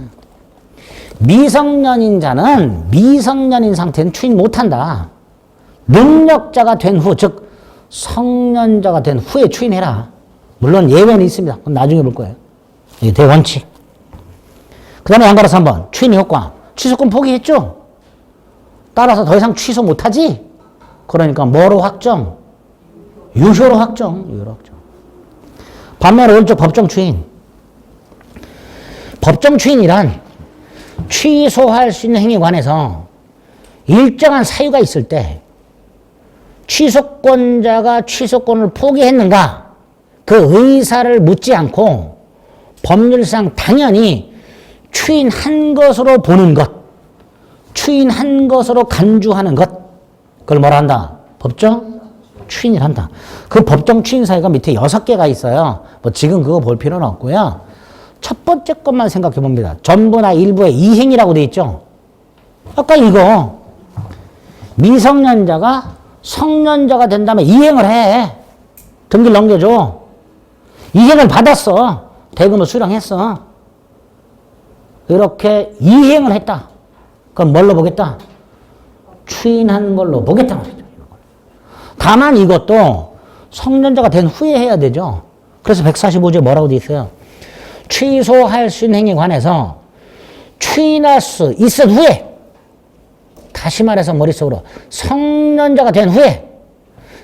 미성년인 자는 미성년인 상태는 추인 못한다. 능력자가 된 후, 즉 성년자가 된 후에 추인해라. 물론 예외는 있습니다. 그건 나중에 볼 거예요. 이게 대원칙. 그 다음에 양가로 3번 추인 효과. 취소권 포기했죠? 따라서 더 이상 취소 못하지? 그러니까 뭐로 확정? 유효로 확정. 유효로 확정. 반면에 오른쪽 법정 추인. 법정 추인이란 취소할 수 있는 행위에 관해서 일정한 사유가 있을 때 취소권자가 취소권을 포기했는가 그 의사를 묻지 않고 법률상 당연히 추인한 것으로 보는 것, 추인한 것으로 간주하는 것, 그걸 뭐라 한다? 법정 추인을 한다. 그 법정 추인 사유가 밑에 6개가 있어요. 뭐 지금 그거 볼 필요는 없고요. 첫 번째 것만 생각해 봅니다. 전부나 일부의 이행이라고 돼 있죠. 아까 이거 미성년자가 성년자가 된 다음에 이행을 해. 등기를 넘겨줘. 이행을 받았어. 대금을 수령했어. 이렇게 이행을 했다. 그럼 뭘로 보겠다? 추인한 걸로 보겠다 말이죠. 다만 이것도 성년자가 된 후에 해야 되죠. 그래서 145조에 뭐라고 돼 있어요? 취소할 수 있는 행위에 관해서 추인할 수 있은 후에, 다시 말해서 머릿속으로 성년자가 된 후에,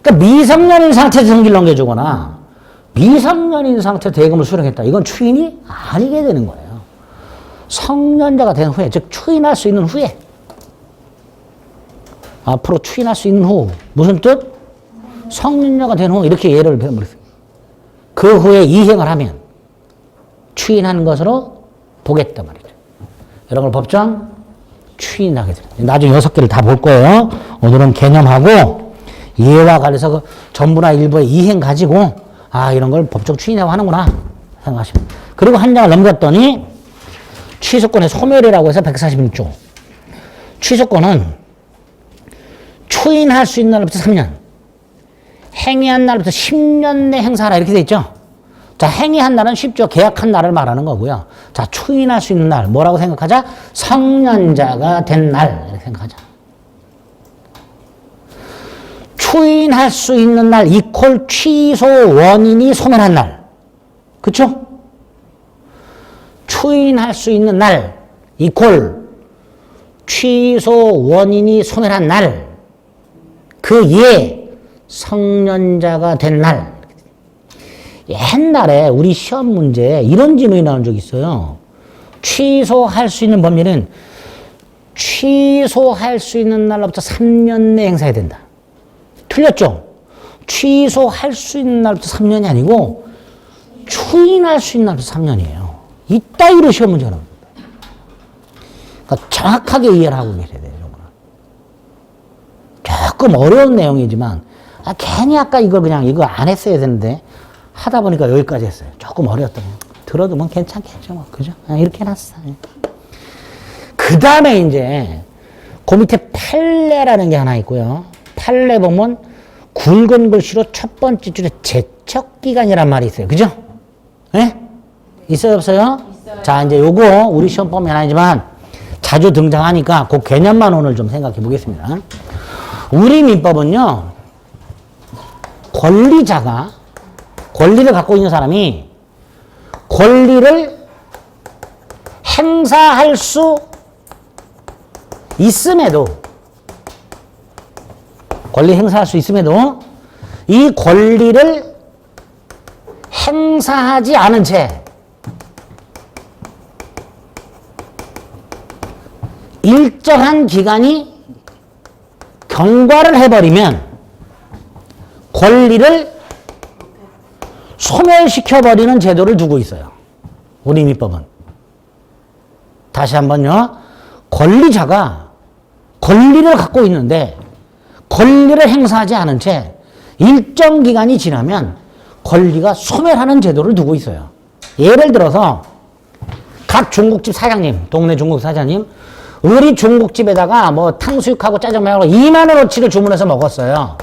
그러니까 미성년인 상태에서 등기를 넘겨주거나 미성년인 상태에서 대금을 수령했다. 이건 추인이 아니게 되는 거예요. 성년자가 된 후에, 즉 추인할 수 있는 후에, 앞으로 추인할 수 있는 후, 무슨 뜻? 성년자가 된 후, 이렇게 예를 들어버렸어요. 그 후에 이행을 하면 추인한 것으로 보겠다 말이죠. 이런 걸 법정 추인하게 돼요. 나중에 6개를 다 볼 거예요. 오늘은 개념하고 예와 관련해서 그 전부나 일부의 이행 가지고 이런 걸 법정 추인하고 하는구나 생각하시면. 그리고 한 장을 넘겼더니 취소권의 소멸이라고 해서 141조. 취소권은 추인할 수 있는 날부터 3년, 행위한 날부터 10년 내 행사하라 이렇게 돼 있죠. 자, 행위한 날은 쉽죠. 계약한 날을 말하는 거고요. 자, 추인할 수 있는 날 뭐라고 생각하자? 성년자가 된 날 이렇게 생각하자. 추인할 수 있는 날 이퀄 취소 원인이 소멸한 날. 그쵸? 추인할 수 있는 날 이퀄 취소 원인이 소멸한 날. 그 예 성년자가 된 날. 옛날에 우리 시험 문제에 이런 질문이 나온 적이 있어요. 취소할 수 있는 범위는 취소할 수 있는 날로부터 3년 내 행사해야 된다. 틀렸죠? 취소할 수 있는 날부터 3년이 아니고 추인할 수 있는 날부터 3년이에요. 이따위로 시험 문제가 나옵니다. 그러니까 정확하게 이해를 하고 계셔야 돼요. 조금 어려운 내용이지만 괜히 아까 이거 그냥 이거 안 했어야 되는데 하다 보니까 여기까지 했어요. 조금 어려웠던 거. 들어두면 괜찮겠죠. 뭐. 그죠? 이렇게 해놨어. 그 다음에 이제 그 밑에 판례라는 게 하나 있고요. 판례 보면 굵은 글씨로 첫 번째 줄에 제척기간이란 말이 있어요. 그죠? 네? 있어요, 없어요? 있어요. 자, 이제 요거 우리 시험 보면 아니지만 자주 등장하니까 그 개념만 오늘 좀 생각해 보겠습니다. 우리 민법은요, 권리자가, 권리를 갖고 있는 사람이 권리를 행사할 수 있음에도, 권리 행사할 수 있음에도 이 권리를 행사하지 않은 채 일정한 기간이 경과를 해버리면 권리를 소멸시켜버리는 제도를 두고 있어요. 우리 민법은. 다시 한번요. 권리자가 권리를 갖고 있는데 권리를 행사하지 않은 채 일정 기간이 지나면 권리가 소멸하는 제도를 두고 있어요. 예를 들어서 각 중국집 사장님, 동네 중국집 사장님, 우리 중국집에다가 뭐 탕수육하고 짜장면하고 2만 원어치를 주문해서 먹었어요.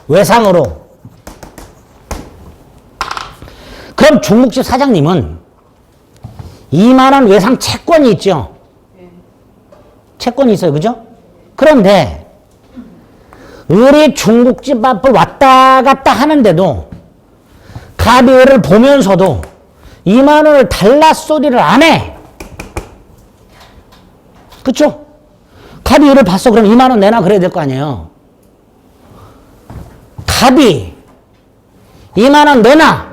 외상으로. 그럼 중국집 사장님은 2만 원 외상 채권이 있죠. 채권이 있어요. 그죠? 그런데 우리 중국집 앞을 왔다 갔다 하는데도 가비를 보면서도 2만 원을 달라 소리를 안 해. 그쵸? 가비를 봤어. 그럼 2만 원 내놔. 그래야 될 거 아니에요. 가비 2만 원 내놔.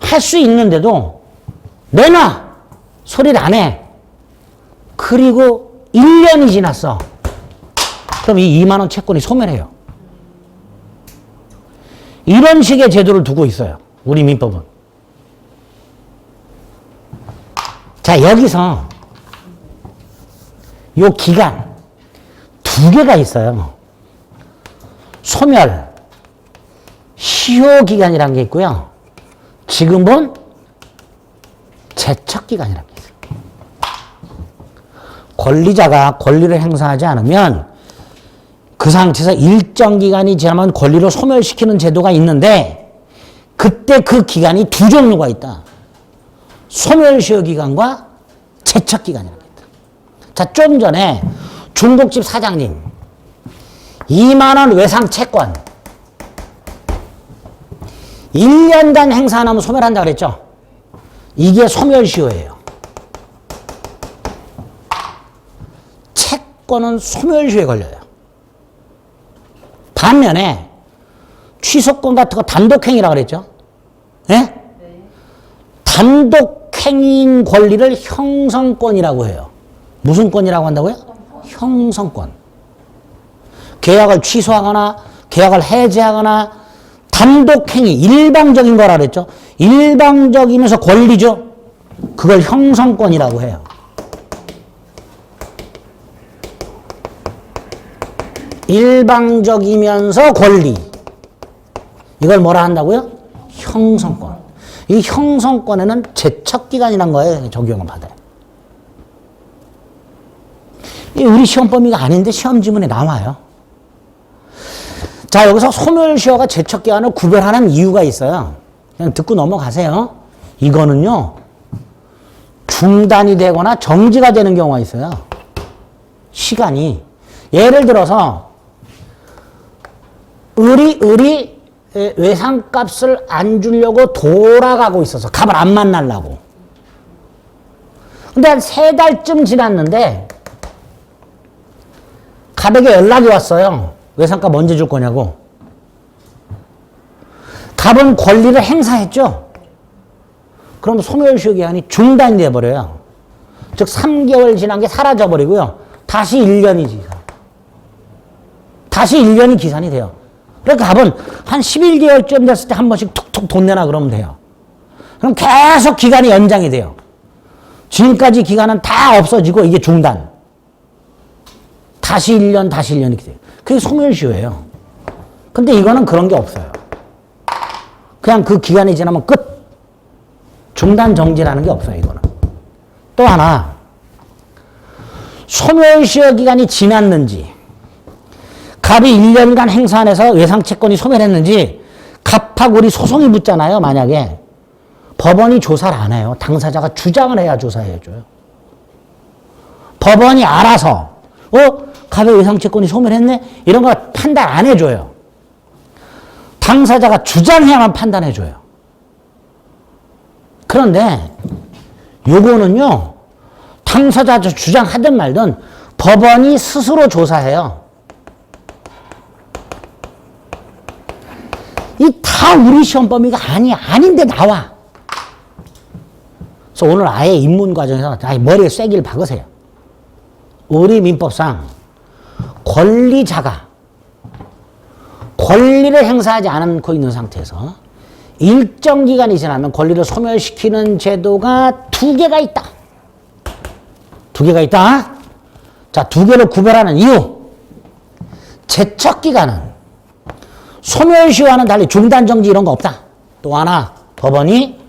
할 수 있는데도 내놔. 소리를 안 해. 그리고 1년이 지났어. 그럼 이 2만 원 채권이 소멸해요. 이런 식의 제도를 두고 있어요. 우리 민법은. 자, 여기서 요 기간 2개가 있어요. 소멸, 시효기간이라는 게 있고요. 지금은 제척기간이라는 게 있어요. 권리자가 권리를 행사하지 않으면 그 상태에서 일정 기간이 지나면 권리를 소멸시키는 제도가 있는데 그때 그 기간이 2 종류가 있다. 소멸시효기간과 제척기간이라는 게 있다. 자, 좀 전에 중국집 사장님 2만 원 외상 채권 1년간 행사 안 하면 소멸한다 그랬죠? 이게 소멸시효예요. 채권은 소멸시효에 걸려요. 반면에 취소권 같은 거 단독행위라고 그랬죠? 예? 네? 단독 행위인 권리를 형성권이라고 해요. 무슨 권이라고 한다고요? 형성권. 계약을 취소하거나 계약을 해지하거나 단독 행위, 일방적인 거라 그랬죠. 일방적이면서 권리죠. 그걸 형성권이라고 해요. 일방적이면서 권리. 이걸 뭐라 한다고요? 형성권. 이 형성권에는 제척기간이라는 거에 적용을 받아요. 이 우리 시험 범위가 아닌데 시험 지문에 나와요. 자, 여기서 소멸시효가 제척기간을 구별하는 이유가 있어요. 그냥 듣고 넘어가세요. 이거는요, 중단이 되거나 정지가 되는 경우가 있어요. 시간이. 예를 들어서, 을이 외상값을 안 주려고 돌아가고 있어서 갑을 안 만나려고. 근데 한 3달쯤 지났는데 갑에게 연락이 왔어요. 외상값 언제 줄 거냐고. 갑은 권리를 행사했죠. 그럼 소멸시효 기간이 중단이 돼버려요. 즉 3개월 지난 게 사라져버리고요. 다시 1년이 기산. 다시 1년이 기산이 돼요. 그러니까 갑은 한 11개월쯤 됐을 때 한 번씩 툭툭 돈 내나 그러면 돼요. 그럼 계속 기간이 연장이 돼요. 지금까지 기간은 다 없어지고 이게 중단. 다시 1년, 다시 1년 이렇게 돼요. 그게 소멸시효예요. 근데 이거는 그런 게 없어요. 그냥 그 기간이 지나면 끝. 중단 정지라는 게 없어요, 이거는. 또 하나. 소멸시효 기간이 지났는지, 갑이 1년간 행사 안 해서 외상채권이 소멸했는지, 갑하고 우리 소송이 붙잖아요, 만약에. 법원이 조사를 안 해요. 당사자가 주장을 해야 조사해줘요. 법원이 알아서, 갑의 외상채권이 소멸했네? 이런 거 판단 안 해줘요. 당사자가 주장해야만 판단해줘요. 그런데 요거는요, 당사자가 주장하든 말든 법원이 스스로 조사해요. 이 다 우리 시험 범위가 아닌데 나와. 그래서 오늘 아예 입문 과정에서 머리에 쐐기를 박으세요. 우리 민법상 권리자가 권리를 행사하지 않고 있는 상태에서 일정 기간이 지나면 권리를 소멸시키는 제도가 2개가 있다. 2개가 있다. 자, 2개를 구별하는 이유. 제척기간은 소멸시효와는 달리 중단정지 이런 거 없다. 또 하나, 법원이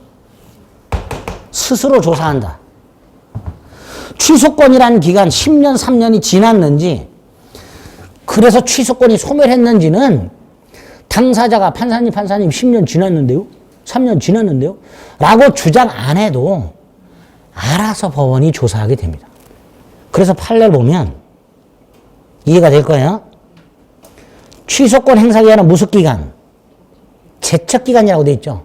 스스로 조사한다. 취소권이라는 기간 10년, 3년이 지났는지, 그래서 취소권이 소멸했는지는 당사자가 판사님 10년 지났는데요? 3년 지났는데요? 라고 주장 안 해도 알아서 법원이 조사하게 됩니다. 그래서 판례를 보면 이해가 될 거예요. 취소권 행사 기간은 무슨 기간? 제척 기간이라고 돼 있죠.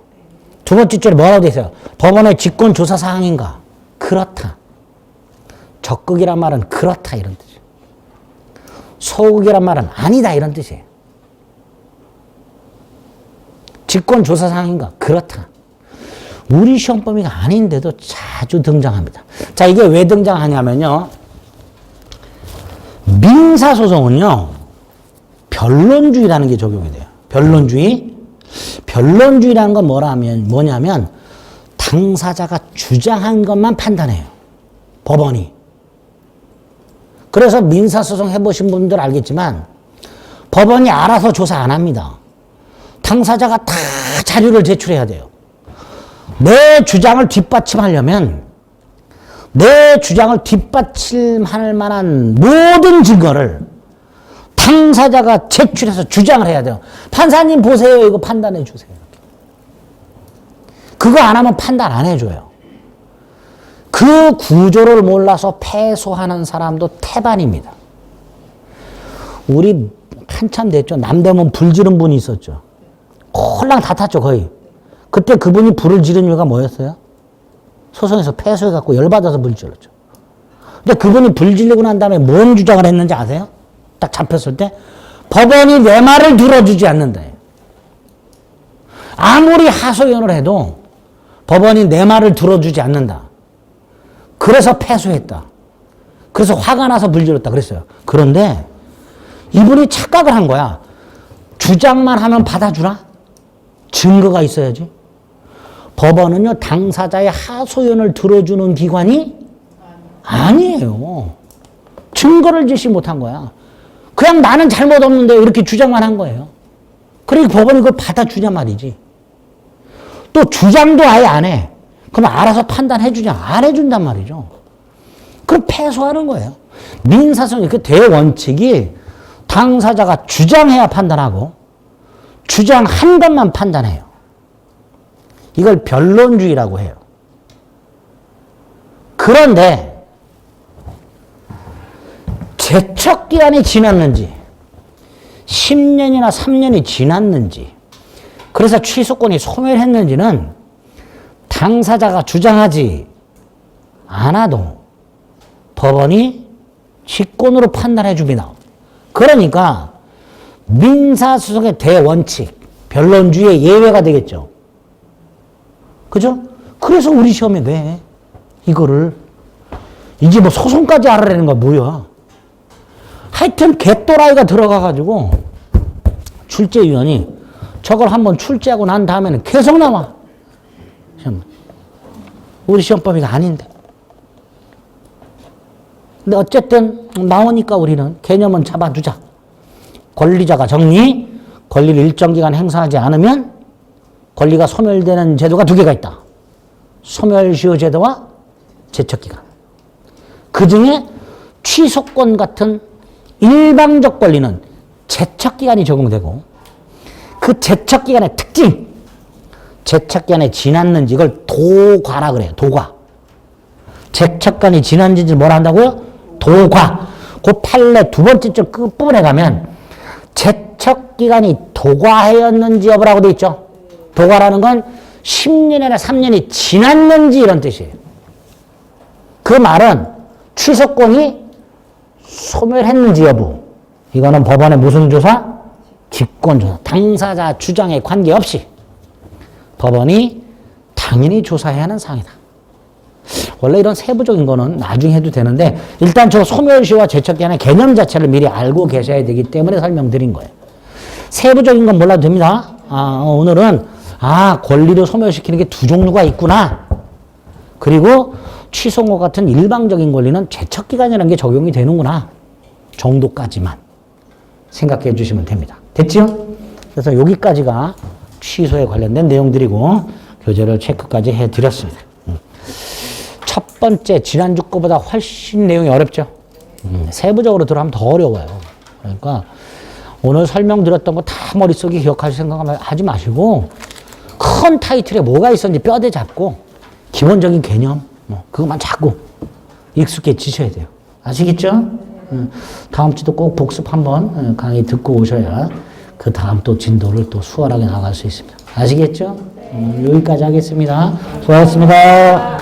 두 번째 줄에 뭐라고 돼 있어요? 법원의 직권 조사 사항인가? 그렇다. 적극이란 말은 그렇다 이런 뜻이에요. 소극이란 말은 아니다 이런 뜻이에요. 직권 조사 사항인가? 그렇다. 우리 시험 범위가 아닌데도 자주 등장합니다. 자, 이게 왜 등장하냐면요. 민사소송은요. 변론주의라는 게 적용이 돼요. 변론주의. 변론주의라는 건 뭐냐면 당사자가 주장한 것만 판단해요. 법원이. 그래서 민사소송 해보신 분들 알겠지만 법원이 알아서 조사 안 합니다. 당사자가 다 자료를 제출해야 돼요. 내 주장을 뒷받침하려면 내 주장을 뒷받침할 만한 모든 증거를 당사자가 제출해서 주장을 해야 돼요. 판사님 보세요. 이거 판단해 주세요. 그거 안 하면 판단 안 해줘요. 그 구조를 몰라서 패소하는 사람도 태반입니다. 우리 한참 됐죠. 남대문 불 지른 분이 있었죠. 홀랑 다 탔죠, 거의. 그때 그분이 불을 지른 이유가 뭐였어요? 소송에서 패소해갖고 열받아서 불 질렀죠. 근데 그분이 불 지르고 난 다음에 뭔 주장을 했는지 아세요? 딱 잡혔을 때 법원이 내 말을 들어주지 않는다. 아무리 하소연을 해도 법원이 내 말을 들어주지 않는다. 그래서 패소했다. 그래서 화가 나서 불질렀다 그랬어요. 그런데 이분이 착각을 한 거야. 주장만 하면 받아주나? 증거가 있어야지. 법원은요, 당사자의 하소연을 들어주는 기관이 아니에요. 증거를 제시 못한 거야. 그냥 나는 잘못 없는데 이렇게 주장만 한 거예요. 그러니까 법원이 그걸 받아주냐 말이지. 또 주장도 아예 안 해. 그럼 알아서 판단해 주냐? 안 해준단 말이죠. 그럼 패소하는 거예요. 민사소송의 그 대원칙이 당사자가 주장해야 판단하고 주장한 것만 판단해요. 이걸 변론주의라고 해요. 그런데 제척기간이 지났는지 10년이나 3년이 지났는지 그래서 취소권이 소멸했는지는 당사자가 주장하지 않아도 법원이 직권으로 판단해 줍니다. 그러니까 민사소송의 대원칙, 변론주의의 예외가 되겠죠. 그죠? 그래서 우리 시험에 왜 이거를 이제 뭐 소송까지 알아내는 거 뭐야? 하여튼 개또라이가 들어가가지고 출제위원이 저걸 한번 출제하고 난 다음에는 계속 나와. 시험. 우리 시험 범위가 아닌데. 근데 어쨌든 나오니까 우리는 개념은 잡아두자. 권리자가 정리, 권리를 일정 기간 행사하지 않으면 권리가 소멸되는 제도가 두 개가 있다. 소멸시효 제도와 제척기간. 그 중에 취소권 같은 일방적 권리는 제척기간이 적용되고 그 제척기간의 특징, 제척기간이 지났는지 이걸 도과라 그래요. 도과. 제척기간이 지났는지 뭐라 한다고요? 도과. 그 판례 두 번째 줄 끝부분에 가면 제척기간이 도과하였는지 여부라고 돼 있죠. 도과라는 건 10년이나 3년이 지났는지 이런 뜻이에요. 그 말은 취소권이 소멸했는지 여부. 이거는 법원의 무슨 조사? 직권조사. 당사자 주장에 관계없이 법원이 당연히 조사해야 하는 사항이다. 원래 이런 세부적인 거는 나중에 해도 되는데 일단 저 소멸시효와 제척기간의 개념 자체를 미리 알고 계셔야 되기 때문에 설명드린 거예요. 세부적인 건 몰라도 됩니다. 오늘은 권리를 소멸시키는 게 두 종류가 있구나. 그리고 취소권 같은 일방적인 권리는 제척기간이라는 게 적용이 되는구나. 정도까지만 생각해 주시면 됩니다. 됐죠? 그래서 여기까지가 취소에 관련된 내용들이고 교재를 체크까지 해드렸습니다. 첫 번째 지난주 거보다 훨씬 내용이 어렵죠? 세부적으로 들어가면 더 어려워요. 그러니까 오늘 설명드렸던 거 다 머릿속에 기억할 생각하지 마시고 큰 타이틀에 뭐가 있었는지 뼈대 잡고 기본적인 개념 그것만 자꾸 익숙해지셔야 돼요. 아시겠죠? 다음 주도 꼭 복습 한번 강의 듣고 오셔야 그 다음 또 진도를 또 수월하게 나갈 수 있습니다. 아시겠죠? 여기까지 하겠습니다. 수고하셨습니다.